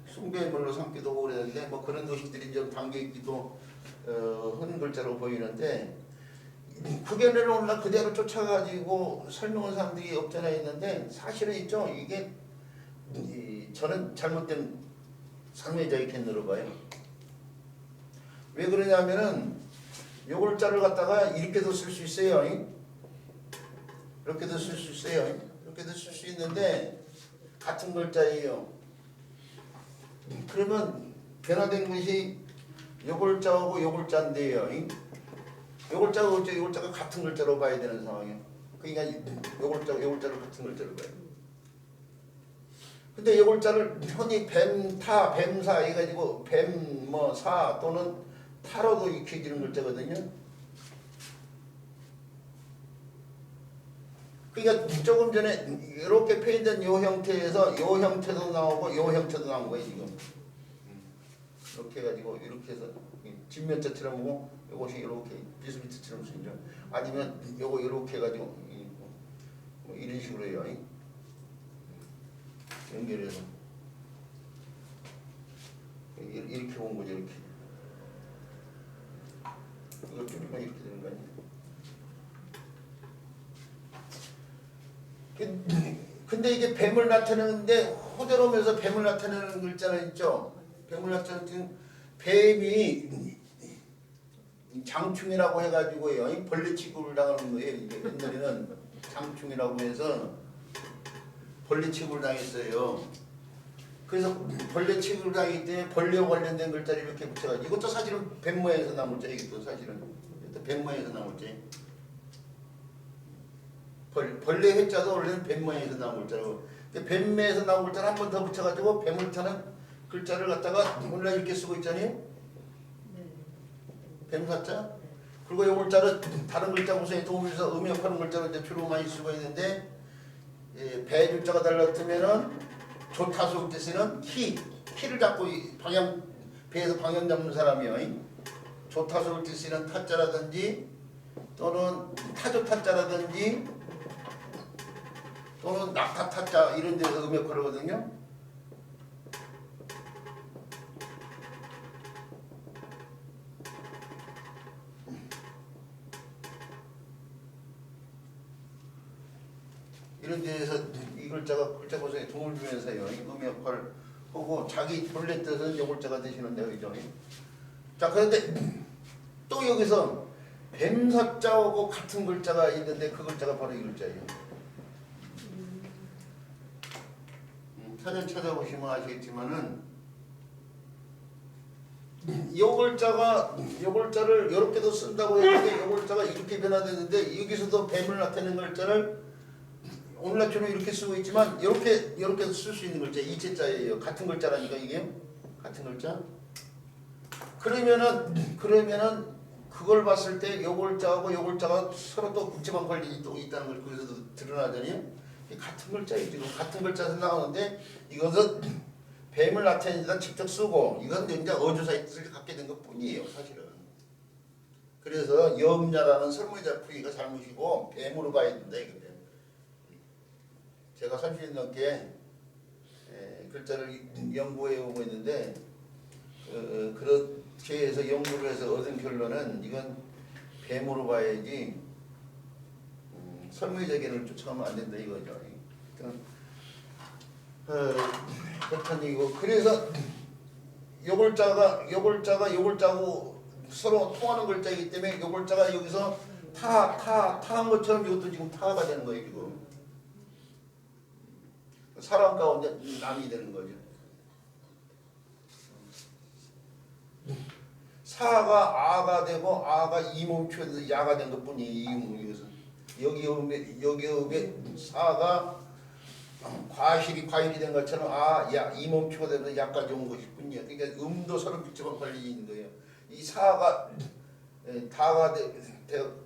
숭배물로 삼기도 하고 그랬는데 뭐 그런 것들이 좀 담겨있기도 하는 글자로 보이는데 그게를 오늘날 그대로 쫓아가지고 설명한 사람들이 없잖아 있는데 사실은 있죠. 이게 저는 잘못된 삶의 자익했느로 봐요. 왜 그러냐면은 요 글자를 갖다가 이렇게도 쓸 수 있어요. 이렇게도 쓸 수 있어요. 이렇게도 쓸 수 있는데 같은 글자예요. 그러면 변화된 것이 요 글자하고 요 글자인데요. 요 글자가 요 글자가 같은 글자로 봐야 되는 상황이에요. 그러니까 요 글자를 같은 글자로 봐요. 근데 요 글자를 흔히 뱀타, 뱀사 해가지고 뱀 뭐 사 또는 타로도 익혀지는 글자거든요. 그러니까 조금 전에 이렇게 표현된 요 형태에서 요 형태도 나오고 요 형태도 나온 거예요 지금. 이렇게 해가지고 이렇게 해서 진면자처럼 보고 요것이 이렇게 비스비트처럼 쓰이죠. 아니면 요거 이렇게 해가지고 뭐 이런 식으로 해요. 연결해서 이렇게 본 거죠. 이렇게. 이걸 줄이면 이렇게 되는 거 아니에요? 근데 이게 뱀을 나타내는데 호대로 오면서 뱀을 나타내는 글자는 있죠. 뱀을 나타내는 뱀이 장충이라고 해가지고요. 벌레 취급을 당하는 거예요. 이게 옛날에는 장충이라고 해서 벌레 취급을 당했어요. 그래서 벌레 취급을 당했기 때문에 벌레와 관련된 글자를 이렇게 붙여가지고 이것도 사실은 뱀 모양에서 나온 글자. 이것도 사실은 뱀 모양에서 나온 글자. 벌레 해자도 원래는 뱀 모양에서 나온 글자라고. 뱀매에서 나온 글자를 한 번 더 붙여가지고 뱀을타는 글자를 갖다가 원래 이렇게 쓰고 있잖아요. 네. 뱀사자. 그리고 이 글자를 다른 글자 구성에 도움을 줘서 음역하는 글자로 이제 주로 많이 쓰고 있는데 배 글자가 달라뜨면은 조타수 뜻에는 키를 잡고 방향 배에서 방향 잡는 사람이요. 조타수 뜻에는 타자라든지 또는 타조타자라든지 또는 낙타타자 이런 데서 음역을 하거든요. 이런 데에서 이 글자가 글자 구성에 도움을 주면서요. 음역을 하고 자기 본래 뜻은 요 글자가 되시는데요. 그죠? 자 그런데 또 여기서 뱀사자하고 같은 글자가 있는데 그 글자가 바로 이 글자예요. 사전 찾아보시면 아시겠지만은 요 글자를 이렇게도 쓴다고 했는데 요 글자가 이렇게 변화되는데 여기서도 뱀을 나타내는 글자를 오늘날처럼 이렇게 쓰고 있지만 이렇게 쓸 수 있는 글자 이체자예요. 같은 글자라니까 이게 같은 글자. 그러면은 그걸 봤을 때 요 글자하고 요 글자가 서로 또 국지방 관련이 또 있다는 걸 거기서도 드러나잖아요. 같은 글자예요. 지금 같은 글자에서 나오는데 이것은 뱀을 나타내다 직접 쓰고 이건 이제 어조사의 뜻을 갖게 된 것뿐이에요. 사실은. 그래서 염야라는 설문자 풀이가 잘못이고 뱀으로 가야 된다 이거예요. 제가 30년 넘게 글자를 연구해 오고 있는데 그렇게 해서 연구를 해서 얻은 결론은 이건 뱀으로 봐야지 설문의 개념을 쫓아가면 안 된다 이거죠. 그렇다는 얘기고 그래서 요 글자고 서로 통하는 글자이기 때문에 요 글자가 여기서 타한 것처럼 이것도 지금 타가 되는 거예요 지금. 사람 가운데 남이 되는 거죠. 사가 아가 되고 아가 이몸표에서 야가 된 것뿐이에요. 여기 사가 과일이 된 것처럼 이몸표가 되면서 야까지 온 것이군요. 그러니까 음도 서로 밑집안 관련이 있는 거예요. 이 사가 다가 되고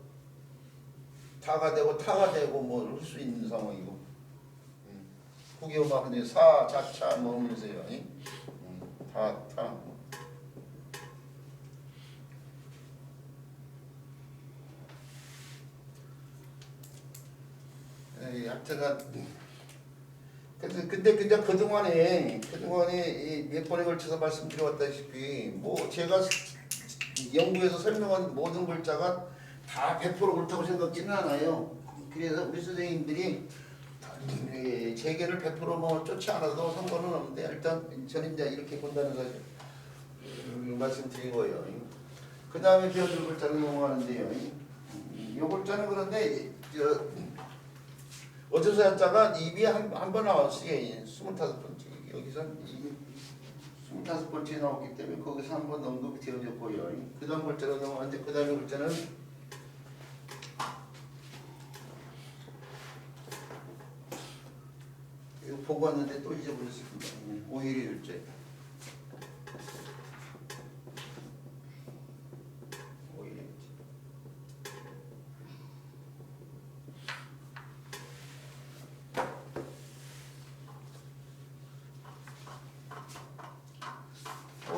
타가 되고 뭐 할 수 있는 상황이고. 국여만 이제 사 자차 뭐 하면서요. 타. 하여튼간 근데 그냥 그동안에 몇 번에 걸쳐서 말씀드려왔다시피 뭐 제가 연구해서 설명한 모든 글자가 다 100% 옳다고 생각지는 않아요. 그래서 우리 선생님들이 재계를 100% 쫓지 않아도 상관은 없는데 일단 저는 이제 이렇게 본다는 사실 말씀드리고요. 그 다음에 배워줄 글자를 넘어가는데요. 이 글자는 그런데 어쩌서 한자가 입이 한 번 나왔어요. 25번째 여기서 25번째 나왔기 때문에 거기서 한 번 언급이 되어졌고요. 그 다음 글자로 넘어가는데 그 다음에 글자는 이거 보고 왔는데 또 잊어버렸습니다. 오일이 일제.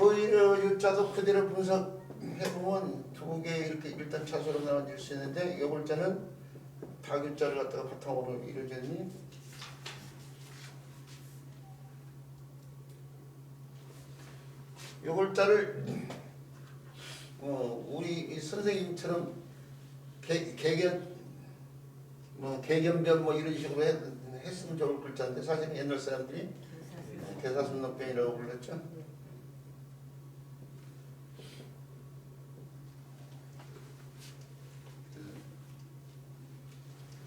오히려 유자도 그대로 분석해보면 두 개 이렇게 일단 차수로 나눠질 수 있는데 이 글자는 다규자를 갖다가 바탕으로 이루어졌니? 이 글자를 우리 선생님처럼 개견변 뭐 이런 식으로 했으면 좋을 글자인데 사실은 옛날 사람들이 대사순납변이라고 불렀죠.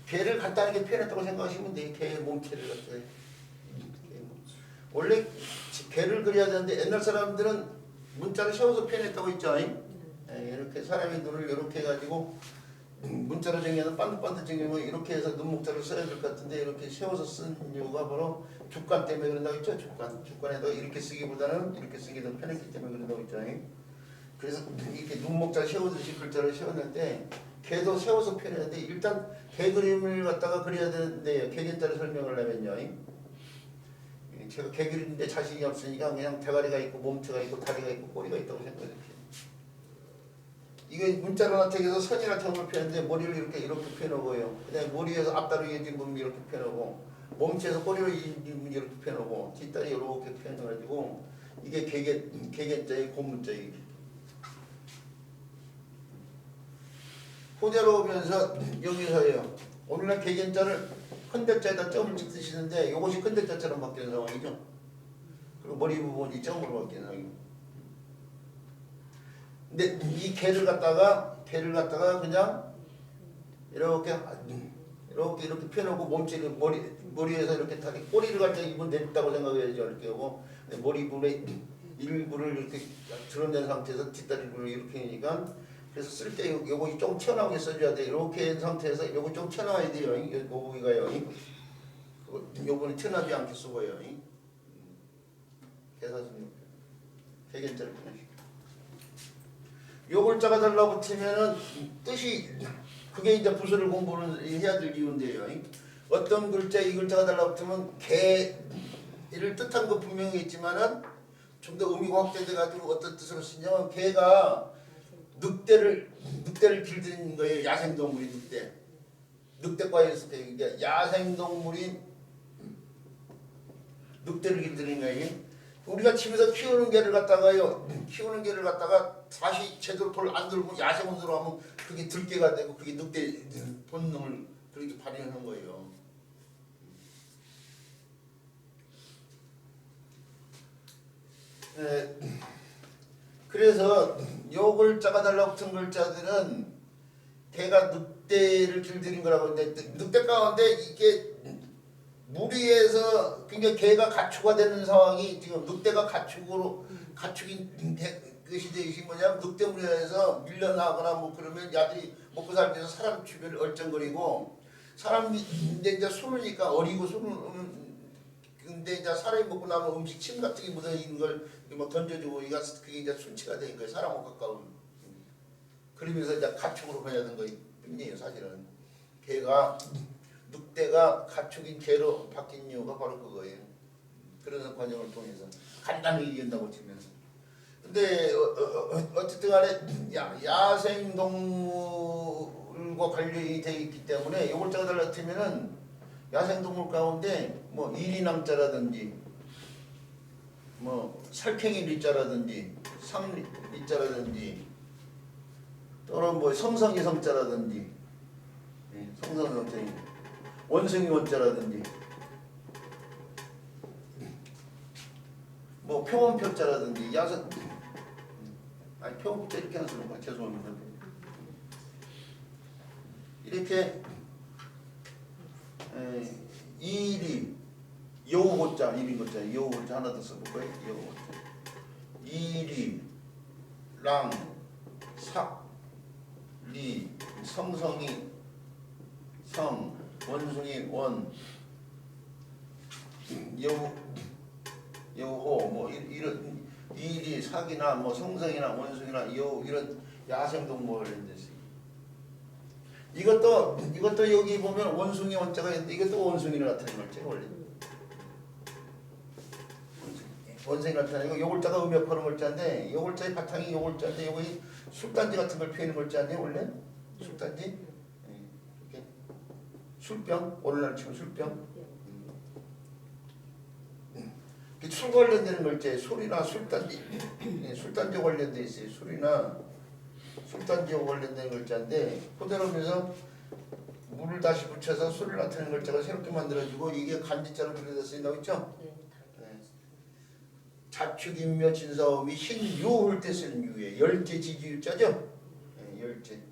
개를 간단하게 표현했다고 생각하시면 돼요. 개의 몸체를 갖다가. 원래 개를 그려야 되는데 옛날 사람들은 문자를 세워서 표현했다고 했죠. 이렇게 사람의 눈을 이렇게 해가지고 문자로 정리하는 반듯반듯 정리하면 이렇게 해서 눈목자를 써야 될 것 같은데 이렇게 세워서 쓴 이유가 바로 주간 때문에 그런다고 했죠. 주간에다가 이렇게 쓰기보다는 이렇게 쓰기 더 편했기 때문에 그런다고 했죠. 그래서 이렇게 눈목자 세우듯이 글자를 세웠는데 개도 세워서 표현했는데 일단 개 그림을 갖다가 그려야 되는데 개견자를 설명을 하면요. 제가 개 그리는데 자신이 없으니까 그냥 대가리가 있고 몸체가 있고 다리가 있고 꼬리가 있다고 생각해요. 이게 문자로 나타내서 선이나 점을 표현했는데 머리를 이렇게 표현하고요. 그다음에 머리에서 앞다리 이어진 부분 이렇게 표현하고 몸체에서 꼬리로 이어진 부분 이렇게 표현하고 뒷다리 이렇게 표현해가지고 이게 개견자의 고문자예요. 호재로 오면서 여기서요. 오늘날 개견자를 큰대자에다 점을 찍으시는데 이것이 큰대자처럼 바뀌는 상황이죠. 그리고 머리 부분이 점으로 바뀌는 상황이고. 근데 이 개를 갖다가 그냥 이렇게 펴놓고 몸체를 머리에서 이렇게 다리 꼬리를 갖다 입은 냈다고 생각해야지 어렵게 하고 머리 부분의 일부를 이렇게 드러낸 상태에서 뒷다리를 이렇게 하니까 그래서 쓸 때 요거 좀 튀어나오게 써줘야 돼. 이렇게 한 상태에서 요거 좀 튀어나와야 돼요. 요 부위가요. 요거는 튀어나오지 않게 쓰고요. 개사순 개견자를 표현시켜. 요 글자가 달라붙으면은 뜻이 그게 이제 부수를 공부를 해야 될 이유인데요. 어떤 글자 이 글자가 달라붙으면 개를 뜻한 거 분명히 있지만은 좀 더 의미가 확대돼 가지고 어떤 뜻으로 쓰냐면 개가 늑대를 길들이는 거예요. 야생동물이 늑대과에서 이게 야생동물인 늑대를 길들이는 거예요. 우리가 집에서 키우는 개를 갖다가 다시 제대로 돌 안 들고 야생운동으로 하면 그게 들개가 되고 그게 늑대 본능을 그렇게 발휘하는 거예요. 그래서 요 글자가 달라붙은 글자들은 개가 늑대를 길들인 거라고 하는데 늑대 가운데 이게 무리해서 그러니까 개가 가축화 되는 상황이 지금 늑대가 가축인 것이 되신 뭐냐면 늑대무리해서 밀려나거나 뭐 그러면 야들이 먹고 살기 위해서 사람 주변을 얼쩡거리고 사람이 이제 숨으니까 어리고 근데 이제 사람이 먹고 나면 음식 침 같은 게 묻어 있는 걸 뭐 던져주고 그게 이제 순치가 되는 거예요. 사람하고 가까운. 그러면서 이제 가축으로 변하는 거예요. 사실은 늑대가 가축인 개로 바뀐 이유가 바로 그거예요. 그런 과정을 통해서 간단히 이긴다고 치면서. 근데 어쨌든 간에 야생동물과 관련이 되어 있기 때문에 요 글자가 달라뜨리면은 야생동물 가운데 뭐 이리남자라든지 뭐 살쾡이 리자라든지 상리자라든지 또는 뭐 성성이 성자라든지 성성이 성자니 원숭이 원자라든지 뭐 표원표자라든지 표원표자 이렇게 하는 수는 죄송합니다. 이렇게 이리 여우고자 이리고자 여우고자 하나 더 써볼까요? 여우고자 이리 랑 삭 리 성성이 성 원숭이 원 여우호 뭐 이런 이리 삭이나 뭐 성성이나 원숭이나 여우 이런 야생동물을 이제 이것도 여기 보면 원숭이 원자가 있는데 이것도 원숭이를 나타내는 거죠 원래. 원숭이 나타내고 요 글자가 음역하는 글자인데 요 글자의 바탕이 요 글자인데 요거 술단지 같은 걸 표현하는 글자 아니에요 원래? 술단지? 이렇게 술병 오늘날 치면 술병. 술 관련되는 글자에 술이나 술단지 술단지 관련돼 있어요. 술이나 술단지와 관련된 글자인데 호대로면서 물을 다시 붙여서 술을 나타내는 글자가 새롭게 만들어지고 이게 간지자로 그려졌어요. 나오죠? 네. 자축인묘 진사음이 신유할 때 쓰는 유예 열제 지지유자죠? 네,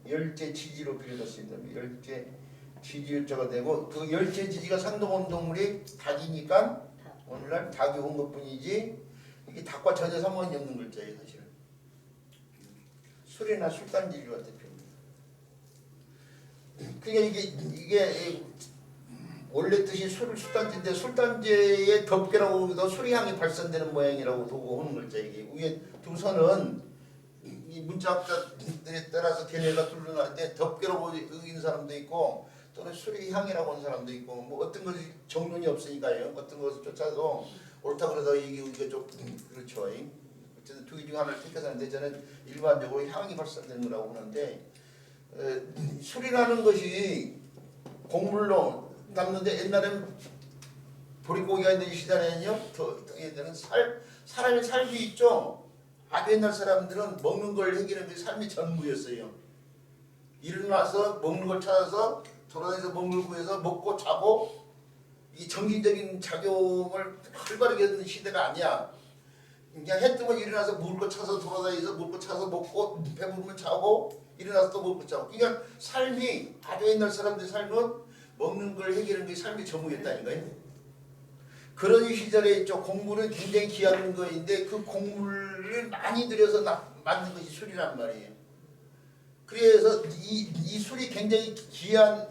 열제 지지로 그려졌습니다. 열제 지지유자가 되고 그 열제 지지가 상동원 동물이 닭이니까 오늘날 닭이 온 것뿐이지 이게 닭과 전혀 상관이 없는 글자예요 사실은. 술이나 술단지류와 대표입니다. 그러니까 이게 원래 뜻이 술단지인데 술단지의 덮개라고 해도 술이 향이 발산되는 모양이라고 보고 하는 글자 이게 위에 두 선은 이 문자학자들에 따라서 걔네가 둘러나는데 덮개라고 여기는 사람도 있고 또는 술이 향이라고 하는 사람도 있고 뭐 어떤 것이 정론이 없으니까요. 어떤 것을 쫓아도 옳다 그러다 이게 좀 그렇죠. 어쨌든 두 개 중 하나를 택해서 하는데 저는 일반적으로 향이 발산되는 거라고 하는데 술이라는 것이 곡물로 담는데 옛날엔 보릿고기가 있는 시절에는요 얘들은 사람의 삶이 있죠. 아주 옛날 사람들은 먹는 걸 해결하는 게 삶의 전부였어요. 일어나서 먹는 걸 찾아서 돌아다니면서 먹는 걸 구해서 먹고 자고 이 정신적인 작용을 활발하게 하는 시대가 아니야. 그냥 해 뜨면 일어나서 먹을 거 찾아서 돌아다니면서 먹을 거 찾아서 먹고 배부르면 자고 일어나서 또 먹고 자고. 그러니까 삶이 아주 옛날 사람들의 삶은 먹는 걸 해결하는 게 삶의 전부였다니까요. 그런 시절에 있죠. 곡물은 굉장히 귀한 거인데 그 곡물을 많이 들여서 만든 것이 술이란 말이에요. 그래서 이 술이 굉장히 귀한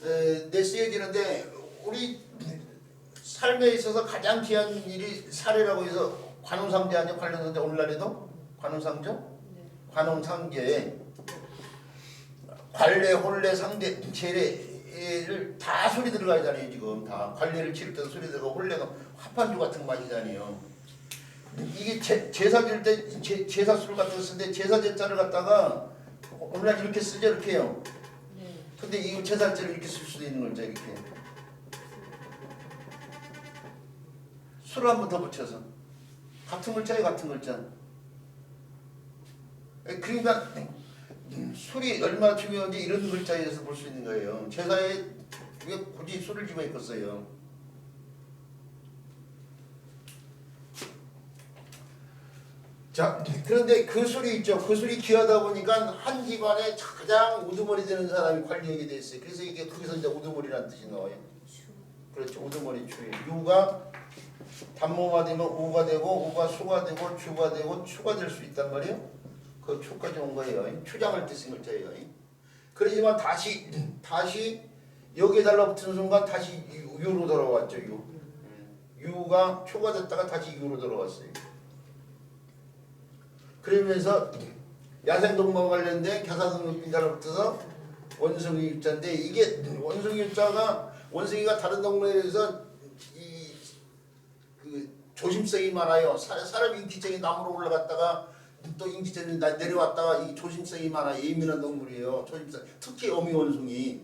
데 쓰여지는데 우리 삶에 있어서 가장 귀한 일이 사례라고 해서 관음상제 아니야? 관련상제 오늘날에도 관음상조? 관음상제에 관례, 혼례, 상제, 제례를 다 술이 들어가잖아요. 지금 다 관례를 치를 때도 술이 들어가고 혼례가 화판주 같은 거 마시잖아요. 이게 제사 줄 때 제사술 같은 거 쓰는데 제사 제자를 갖다가 오늘날 이렇게 쓰죠. 이렇게 해요. 근데 이 제사제를 이렇게 쓸 수도 있는 거죠. 이렇게 술을 한 번 더 붙여서 같은 글자에 같은 글자. 그러니까 술이 얼마나 중요한지 이런 글자에서 볼 수 있는 거예요. 제사에 왜 굳이 술을 집어있겠어요. 자, 그런데 그 술이 있죠. 그 술이 귀하다 보니까 한 집안에 가장 우두머리 되는 사람이 관리하게 돼 있어요. 그래서 이게 거기서 이제 우두머리라는 뜻이 나와요. 그렇죠. 우두머리 추. 유가 단모가 되면 우가 되고 우가 수가 되고 주가 되고 추가 될 수 있단 말이에요. 그 추까지 온 거예요. 추장을 뜻인 글자예요. 그러지만 다시 여기에 달라붙은 순간 다시 유로 돌아왔죠. 유가 추가 됐다가 다시 유로 돌아왔어요. 그러면서 야생동물과 관련된 개사등록빈 달라붙어서 원숭이 유자인데 이게 원숭이 유자가 원숭이가 다른 동물에 비해서 그 조심성이 많아요. 사람 인기적인 나무로 올라갔다가 또 인기적인 내려왔다가 이 조심성이 많아 예민한 동물이에요. 조심성 특히 어미 원숭이.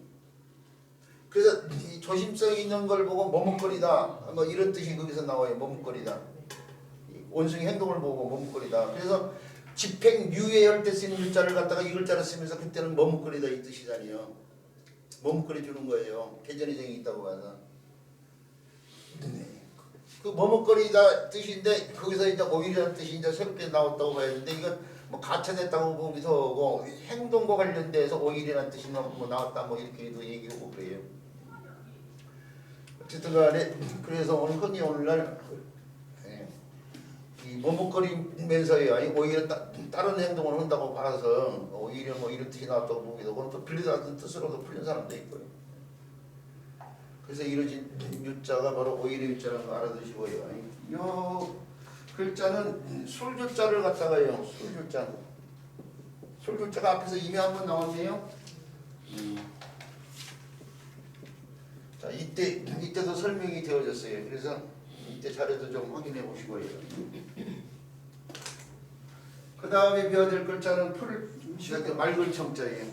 그래서 이 조심성이 있는 걸 보고 머뭇거리다 뭐 이런 뜻이 거기서 나와요. 머뭇거리다. 원숭이 행동을 보고 머뭇거리다. 그래서 집행유예할 때 쓰는 글자를 갖다가 이 글자를 쓰면서 그때는 머뭇거리다 이 뜻이잖아요. 머뭇거려 주는 거예요. 개전의 정이 있다고 봐서. 그 머뭇거리다 뜻인데 거기서 이제 오일이라는 뜻이 이제 새롭게 나왔다고 봐야 되는데 이건 뭐 가천했다고 보기도 하고 행동과 관련돼서 오일이라는 뜻이 뭐 나왔다 뭐 이렇게도 얘기하고 그래요. 어쨌든 간에 그래서 흔히 오늘날 이 머뭇거리면서요 오히려 다른 행동을 한다고 봐서 오히려 뭐 이런 뜻이 나왔다고 보기도 하고 또 빌리다는 뜻으로도 풀린 사람도 있고요. 그래서 이루어진 유자가 바로 오일의 유자라는 거 알아두시고요. 이 글자는 술주자를 갖다가요. 술주자. 술주자가 앞에서 이미 한번 나왔네요. 자 이때도 설명이 되어졌어요. 그래서 이때 자료도 좀 확인해 보시고요. 그 다음에 배워야 될 글자는 맑은 청자예요.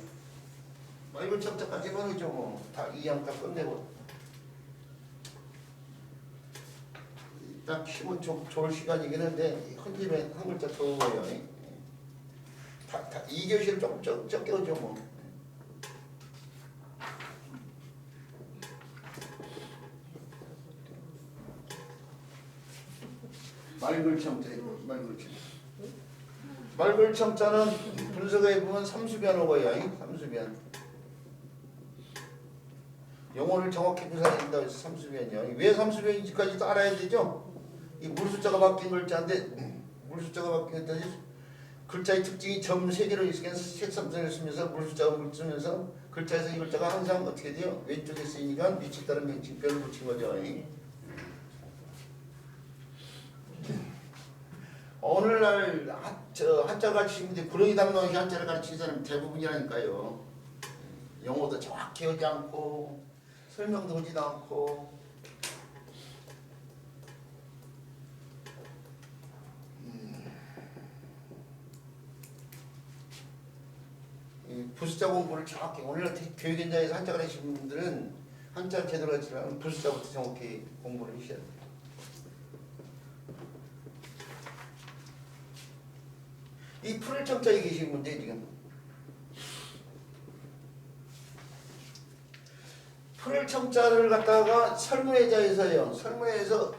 맑은 청자까지만 하죠. 뭐. 다 이양 다 끝내고. 딱 쉬면 좋을 시간이긴 한데 헌집에 한 글자 더 오고요. 다 2교시를 조금 적게 오죠. 뭐. 맑을 청자, 맑을 청자. 맑을 청자는 분석에 보면 삼수변 오고요. 삼수변. 용어를 정확히 구사해야 된다고 해서 삼수변이요. 왜 삼수변인지까지도 알아야 되죠. 이 물숫자가 바뀐 글자인데 물숫자가 바뀐 글자지 글자의 특징이 점 3개로 있으면서 색삼선을 쓰면서 물숫자가 물 쓰면서 글자에서 이 글자가 항상 어떻게 돼요? 왼쪽에 쓰이니까 위치 따른 명칭별을 붙인 거죠. 오늘날 한자 가르치는데 구렁이 담론이 한자를 가르치는 사람이 대부분이라니까요. 영어도 정확히 하지 않고 설명도 하지도 않고 부수자 공부를 정확히 오늘날 교육 현장에서 한자 가르치는 분들은 한자 제대로 가르치려면 부수자부터 정확히 공부를 하셔야 돼요. 이 풀을 청자에 계신 분들 지금 풀을 청자를 갖다가 설문회자에서요. 설문회에서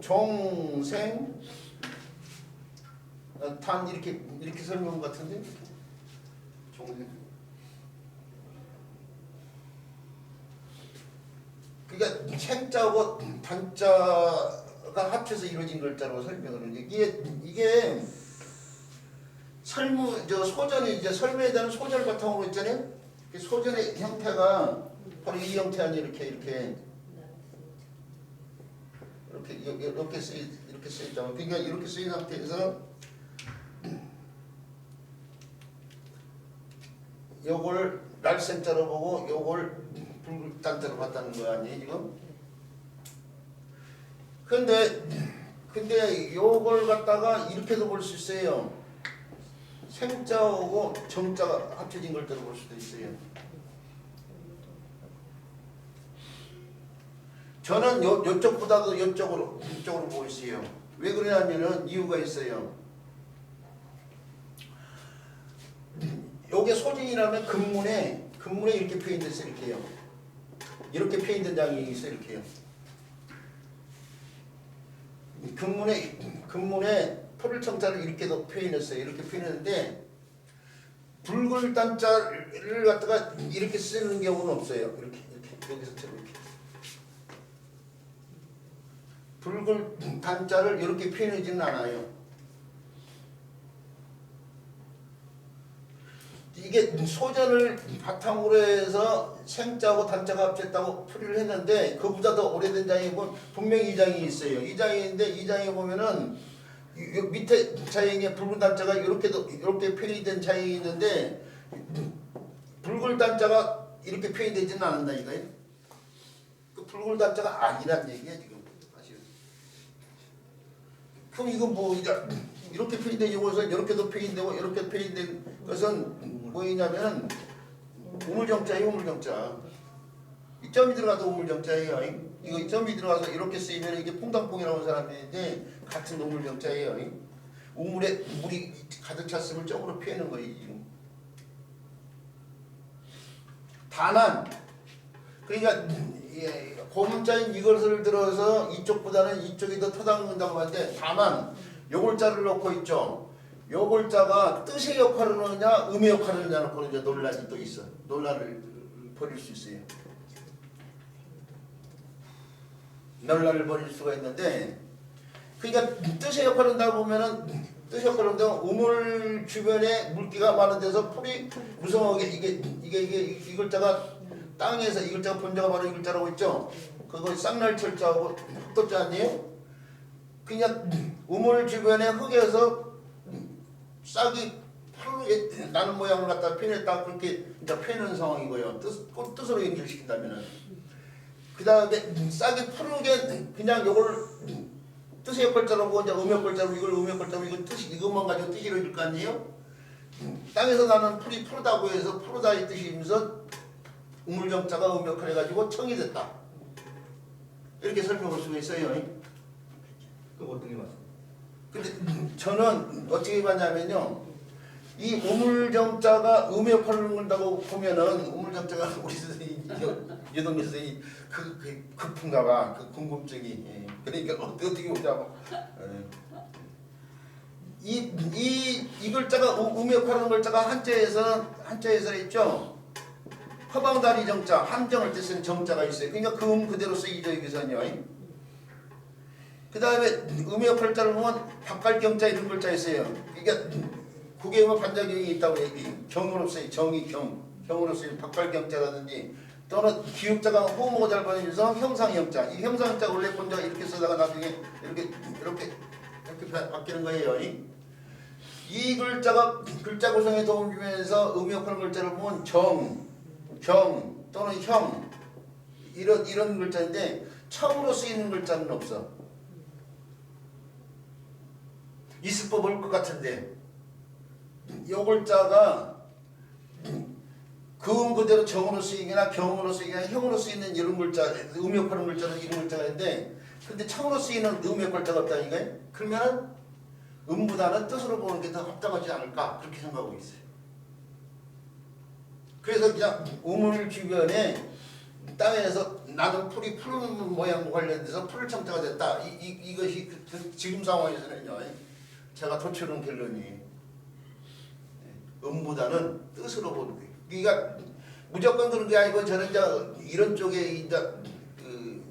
종생 단 이렇게 설명 같은데 종생 그러니까 생자하고 단자가 합쳐서 이루어진 글자로 설명을 하는데 이게 소전이 이제 설문에다는 소절 바탕으로 있잖아요. 그 소전의 형태가 바로 이 형태 아니 이렇게 쓰였잖아요. 그러니까 이렇게 쓰인 상태에서 요걸 날생자로 보고 요걸 불단자로 봤다는 거 아니에요 지금? 근데 요걸 갖다가 이렇게도 볼 수 있어요. 생자하고 정자가 합쳐진 글자로 볼 수도 있어요. 저는 요쪽보다도 이쪽으로 보고 있어요. 왜 그러냐면은 이유가 있어요. 요게 소진이라면 근문에 이렇게 표현됐어 이렇게요. 이렇게 표현된 장이 있어 이렇게요. 근문에 풀을 청자를 이렇게도 표현했어요. 이렇게 표현했는데 붉은 단자를 갖다가 이렇게 쓰는 경우는 없어요. 이렇게 여기서처럼 이렇게 붉은 단자를 이렇게 표현하지는 않아요. 이게 소전을 바탕으로 해서 생자하고 단자가 합쳤다고 풀이를 했는데 그보다 더 오래된 장에 보면 분명히 이 장이 있어요. 이 장이 있는데 이 장에 보면은 밑에 자행에 붉은 단자가 이렇게 표현이 된 자행이 있는데 붉은 단자가 이렇게 표현이 되지는 않는다 이거예요. 그 붉은 단자가 아니란 얘기야 지금 사실. 그럼 이건 뭐 이렇게 표현된 것은 이렇게도 표현되고 이렇게 표현된 것은 뭐냐면은 우물정자예요. 우물정자. 이 점이 들어가도 우물정자예요. 이거 점이 들어가서 이렇게 쓰이면 이게 퐁당퐁이라는 사람인데 같은 우물정자예요. 우물에 물이 가득 찼으면 점으로 피하는 거예요. 다만 그러니까 고문자인 이것을 들어서 이쪽보다는 이쪽이 더 터당는다고 하는데 다만 요 글자를 놓고 있죠. 요 글자가 뜻의 역할을 하느냐 음의 역할을 하느냐 놓고 이제 논란이 또 있어. 논란을 벌일 수 있어요. 논란을 벌일 수가 있는데 그러니까 뜻의 역할을 한다 보면은 뜻의 역할을 한다면 우물 주변에 물기가 많은 데서 풀이 무성하게 이 글자가 땅에서 이 글자가 본자가 바로 이 글자라고 있죠. 그거 쌍날철자하고 흑도자 아니에요? 그냥 우물 주변에 흙에서 싹이 푸르게 나는 모양을 갖다 표현했다 그렇게 이제 표현하는 상황이고요. 뜻으로 연결시킨다면은 그 다음에 싹이 푸르게 그냥 요걸 뜻의 역글자로 이제 음역글자로 이걸 음역글자로 이걸 뜻이 이것만 가지고 뜻이 이루어질 거 아니에요? 땅에서 나는 풀이 푸르다고 해서 푸르다 이 뜻이면서 우물정자가 음역을 해가지고 청이 됐다. 이렇게 설명할 수가 있어요. 그럼 어떻게 맞습니까? 근데 저는 어떻게 봤냐면요. 이 우물정자가 음의 역할을 한다고 보면은 우물정자가 우리 선생님 유동규 선생님 그 급한가 봐. 그 궁금증이. 그러니까 어떻게 보자고. 이 글자가 음의 역할을 하는 글자가 한자에서 있죠. 허방다리 정자, 함정을 뜻하는 정자가 있어요. 그러니까 그 그대로 쓰이죠 여기서는요. 그 다음에 음의 역할자를 보면 박갈경자 이런 글자 있어요. 그러니까 국에 보면 반자경이 있다고 얘기. 경은 없어요. 정이 경. 형으로 쓰인 박발경자라든지 또는 기역자가 호모가 잘 번지면서 형상형자. 이 형상형자 원래 본자가 이렇게 쓰다가 나중에 이렇게 바뀌는 거예요. 이 글자가 글자 구성에 도움을 주면서 의미역하는 글자를 보면 정, 경 또는 형 이런 글자인데 처음으로 쓰이는 글자는 없어. 있을 법을 것 같은데 이 글자가 그 그대로 정으로 쓰이거나 경으로 쓰이거나 형으로 쓰이는 이런 글자, 의미역하는 글자는 이런 글자가 있는데 근데 처음으로 쓰이는 의미역 글자가 없다니까요. 그러면은 음보다는 뜻으로 보는 게 더 합당하지 않을까 그렇게 생각하고 있어요. 그래서 그냥 우물 주변에 땅에서 나는 풀이 풀 모양 관련돼서 풀 청자가 됐다. 이것이 지금 상황에서는요. 제가 도출한 결론이 음보다는 뜻으로 보는 거예요. 그러니까 무조건 그런 게 아니고 저는 이제 이런 쪽에 이제 그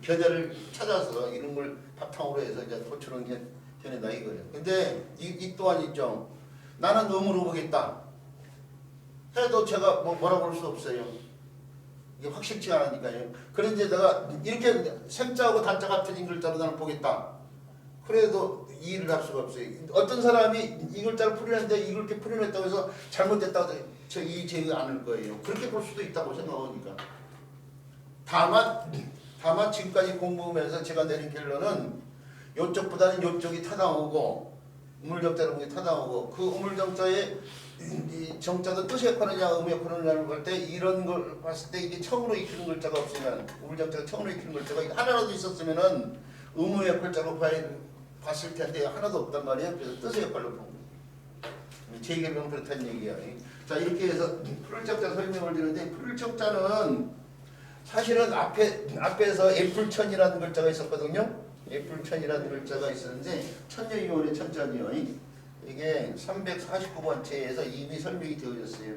변화를 찾아서 이런 걸 바탕으로 해서 이제 도출한 게 변이다 이거예요. 근데 이 또한 있죠. 나는 음으로 보겠다. 해도 제가 뭐라고 할 수 없어요. 이게 확실치가 않으니까요. 그런데 내가 이렇게 생자하고 단자가 합쳐진 글자로 나는 보겠다. 그래도 이해를 할 수가 없어요. 어떤 사람이 이 글자를 풀이하는데 이렇게 풀이했다고 해서 잘못됐다고 해서 저 이해되지 않을 거예요. 그렇게 볼 수도 있다고 생각하니까. 다만 지금까지 공부하면서 제가 내린 결론은 요쪽보다는 요쪽이 타당하고 우물정자로 보기 타당하고 그 우물정자의 이 정자도 뜻이 역하느냐 의미 역하느냐를 볼 때 이런 걸 봤을 때 이게 처음으로 익히는 글자가 없으면 우물정자가 처음으로 익히는 글자가 하나라도 있었으면은 의무의 글자로 봤을 텐데 하나도 없단 말이에요. 그래서 뜻의 역할로 본 거예요. 제 결론은 그렇다는 얘기예요. 자 이렇게 해서 풀을정자 설명을 드리는데 풀을정자는 사실은 앞에서 애플천이라는 글자가 있었거든요. 애플천이라는 글자가 있었는데 천녀이원의 천자니요. 이게 349번째에서 이미 설명이 되어졌어요.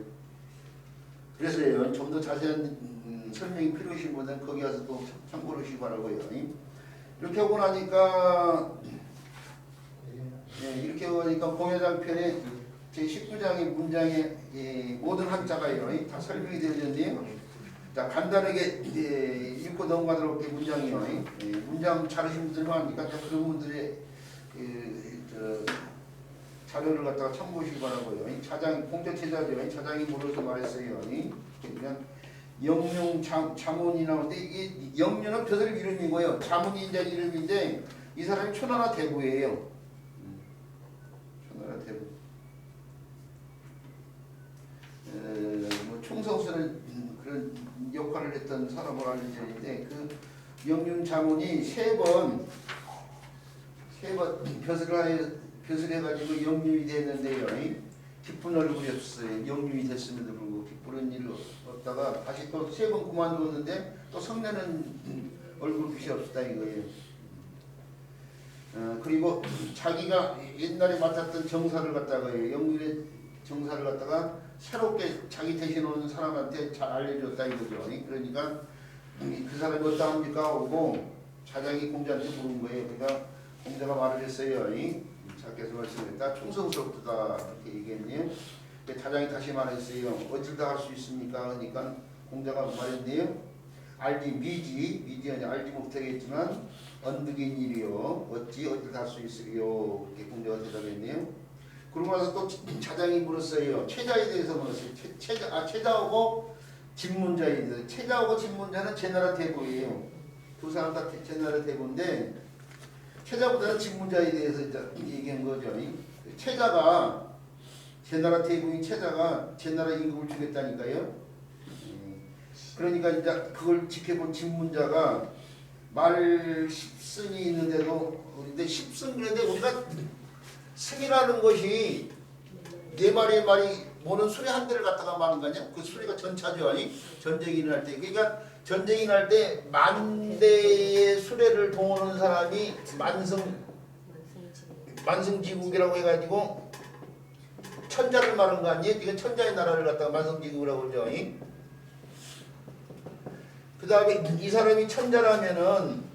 그래서요 좀 더 자세한 설명이 필요하신 분은 거기 가서 또 참고를 하시기 바라고요. 이렇게 하고 나니까 이렇게 하고 나니까 공여장편의 제19장의 문장의 모든 한자가요 다 설명이 되어졌네요. 자 간단하게 읽고 넘어가도록 게 문장이요. 문장 잘하신 분들만 하니까 그런 분들의 자료를 갖다가 참고하시기 바라고요. 공적체자죠. 자장이 물어서 말했어요. 그냥 영룡 자문이 나오는데 이게 영룡은 벼슬 이름이고요. 자문이 이제 이름인데 이 사람이 초나라 대부예요. 초나라 대부. 뭐 총성스러운 그런 역할을 했던 사람으로 알려져 있는데 그 영륜 자문이 세 번 벼슬을 해가지고 영륜이 됐는데요. 기쁜 얼굴이었어요. 영륜이 됐음에도 불구하고 기쁘는 일을 얻다가 다시 또 세 번 그만두었는데 또 성내는 얼굴빛이 없었다 이거예요. 그리고 자기가 옛날에 맡았던 정사를 갖다가 영륜의 정사를 갖다가 새롭게 자기 대신 오는 사람한테 잘 알려줬다 이거죠. 그러니까 그 사람이 어디다 합니까? 오고 자장이 공자한테 물은 거예요. 그러니까 공자가 말을 했어요. 자께서 말씀했다. 충성스럽다 이렇게 얘기했네요. 자장이 다시 말했어요. 어딜 다 할 수 있습니까? 그러니까 공자가 말했네요. 알지 미지 알지 못하겠지만 언득인 일이요. 어딜 다 할 수 있으리요. 이렇게 공자가 대답했네요. 그러고 나서 또 자장이 물었어요. 체자에 대해서 물었어요. 체자하고 진문자에 대해서. 체자하고 진문자는 제나라 대부예요. 두 사람 다 제나라 대부인데 체자보다는 진문자에 대해서 얘기한 거죠. 체자가 제나라 대부인 체자가 제나라 임금을 주겠다니까요. 그러니까 이제 그걸 지켜본 진문자가 말 10승이 있는데도 근데 10승 그런데 우리가 승이라는 것이 네 마리의 말이 모는 수레 한 대를 갖다가 마는 거 아니야? 그 수레가 전차죠. 전쟁이 일어날 때. 그러니까 전쟁이 날 때 만 대의 수레를 동원하는 사람이 만승지국이라고 해가지고 천자를 말한 거 아니에요? 이건 천자의 나라를 갖다가 만승지국이라고 그러죠. 그 다음에 이 사람이 천자라면은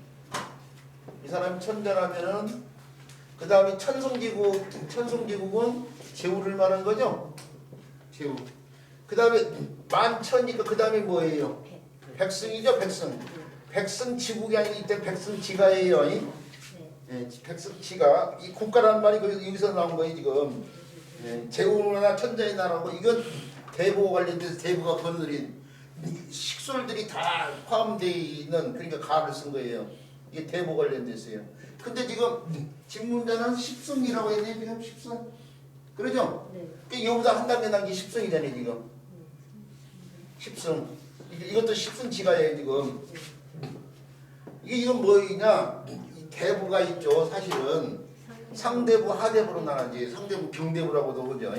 그 다음에 천성지국은 제후를 말하는 거죠. 제후. 그 다음에 만천이니까 그 다음에 뭐예요? 백. 백승이죠, 백승. 백승 지국이 아니고 이때 백승 지가예요. 네. 예, 백승 지가 이 국가라는 말이 여기서 나온 거예요 지금. 예, 제후나라 천자의 나라고 이건 대부와 관련돼서 대부가 거느린 식솔들이 다 포함되어 있는 그러니까 가를 쓴 거예요. 이게 대부 관련돼서요. 근데 지금 집문자는 십승이라고 했네 지금 십승. 그러죠? 네. 그러니까 이거보다 한 단계 단계 십승이잖아요 지금. 십승. 이것도 십승지가예요 지금. 이건 뭐냐? 이 대부가 있죠. 사실은 상대부, 하대부로 나눠지. 상대부, 경대부라고도 그죠?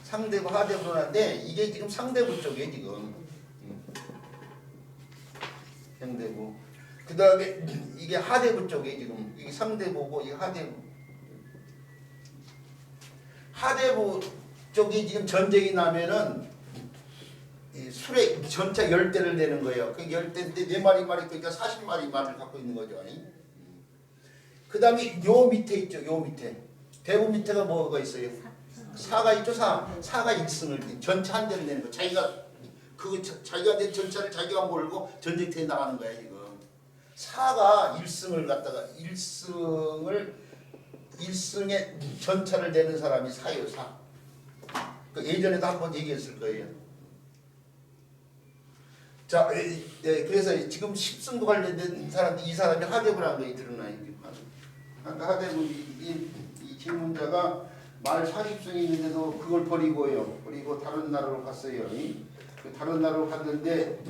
상대부, 하대부로 나는데 이게 지금 상대부 쪽이에요 지금. 상대부. 그 다음에 이게 하대부 쪽이에요 지금. 이게 상대부고 이게 하대부. 하대부 쪽이 지금 전쟁이 나면은 이 술에 전차 10대를 내는 거예요. 그 10대인데 4마리 그러니까 40마리 말을 갖고 있는 거죠. 그 다음에 요 밑에 있죠. 요 밑에. 대부 밑에가 뭐가 있어요? 사가 있죠. 사가 1승을 전차 한 대를 내는 거. 자기가 자기가 낸 전차를 자기가 몰고 전쟁터에 나가는 거야 지금. 사가 1승을 갖다가 1승에 전차를 내는 사람이 사예요. 사. 그 예전에도 한번 얘기했을 거예요. 자, 그래서 지금 십승부 관련된 사람 이 사람이 하대부라는 거에 드러나요. 그러니까 하대부 이 질문자가 말 40승이 있는데도 그걸 버리고요. 그리고 다른 나라로 갔어요. 그 다른 나라로 갔는데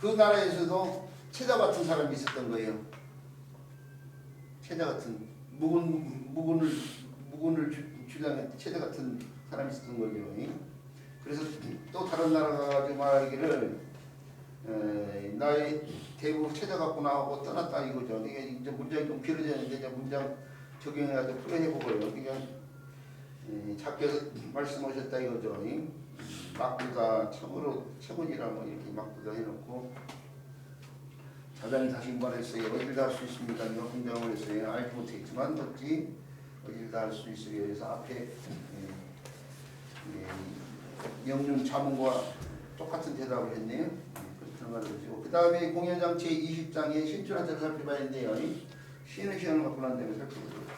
그 나라에서도 체자 같은 사람이 있었던 거예요. 체자 같은 묵은을 주장한 체자 같은 사람이 있었던 거죠. 그래서 또 다른 나라 가가지고 말하기를 나의 대부 체자갖고 나하고 떠났다 이거죠. 이게 이제 문장이 좀 길어졌는데 이제 문장 적용해가지고 풀어내보고요. 그냥 작게 말씀하셨다 이거죠. 막부다 참으로 최고지라 뭐 이렇게 막부다 해놓고 자장이 다시 말했어요. 어딜 다 할 수 있습니까? 이거 문장을 했어요. 알지 못했지만 어찌 어딜 다 할 수 있어요. 그래서 앞에 영륜 자문과 똑같은 대답을 했네요. 그렇게 말해주고 그 다음에 공연장치 20장의 신춘한테를 살펴봐야 했는데요. 쉬는 시간을 갖고 난 다음에 살펴보도록.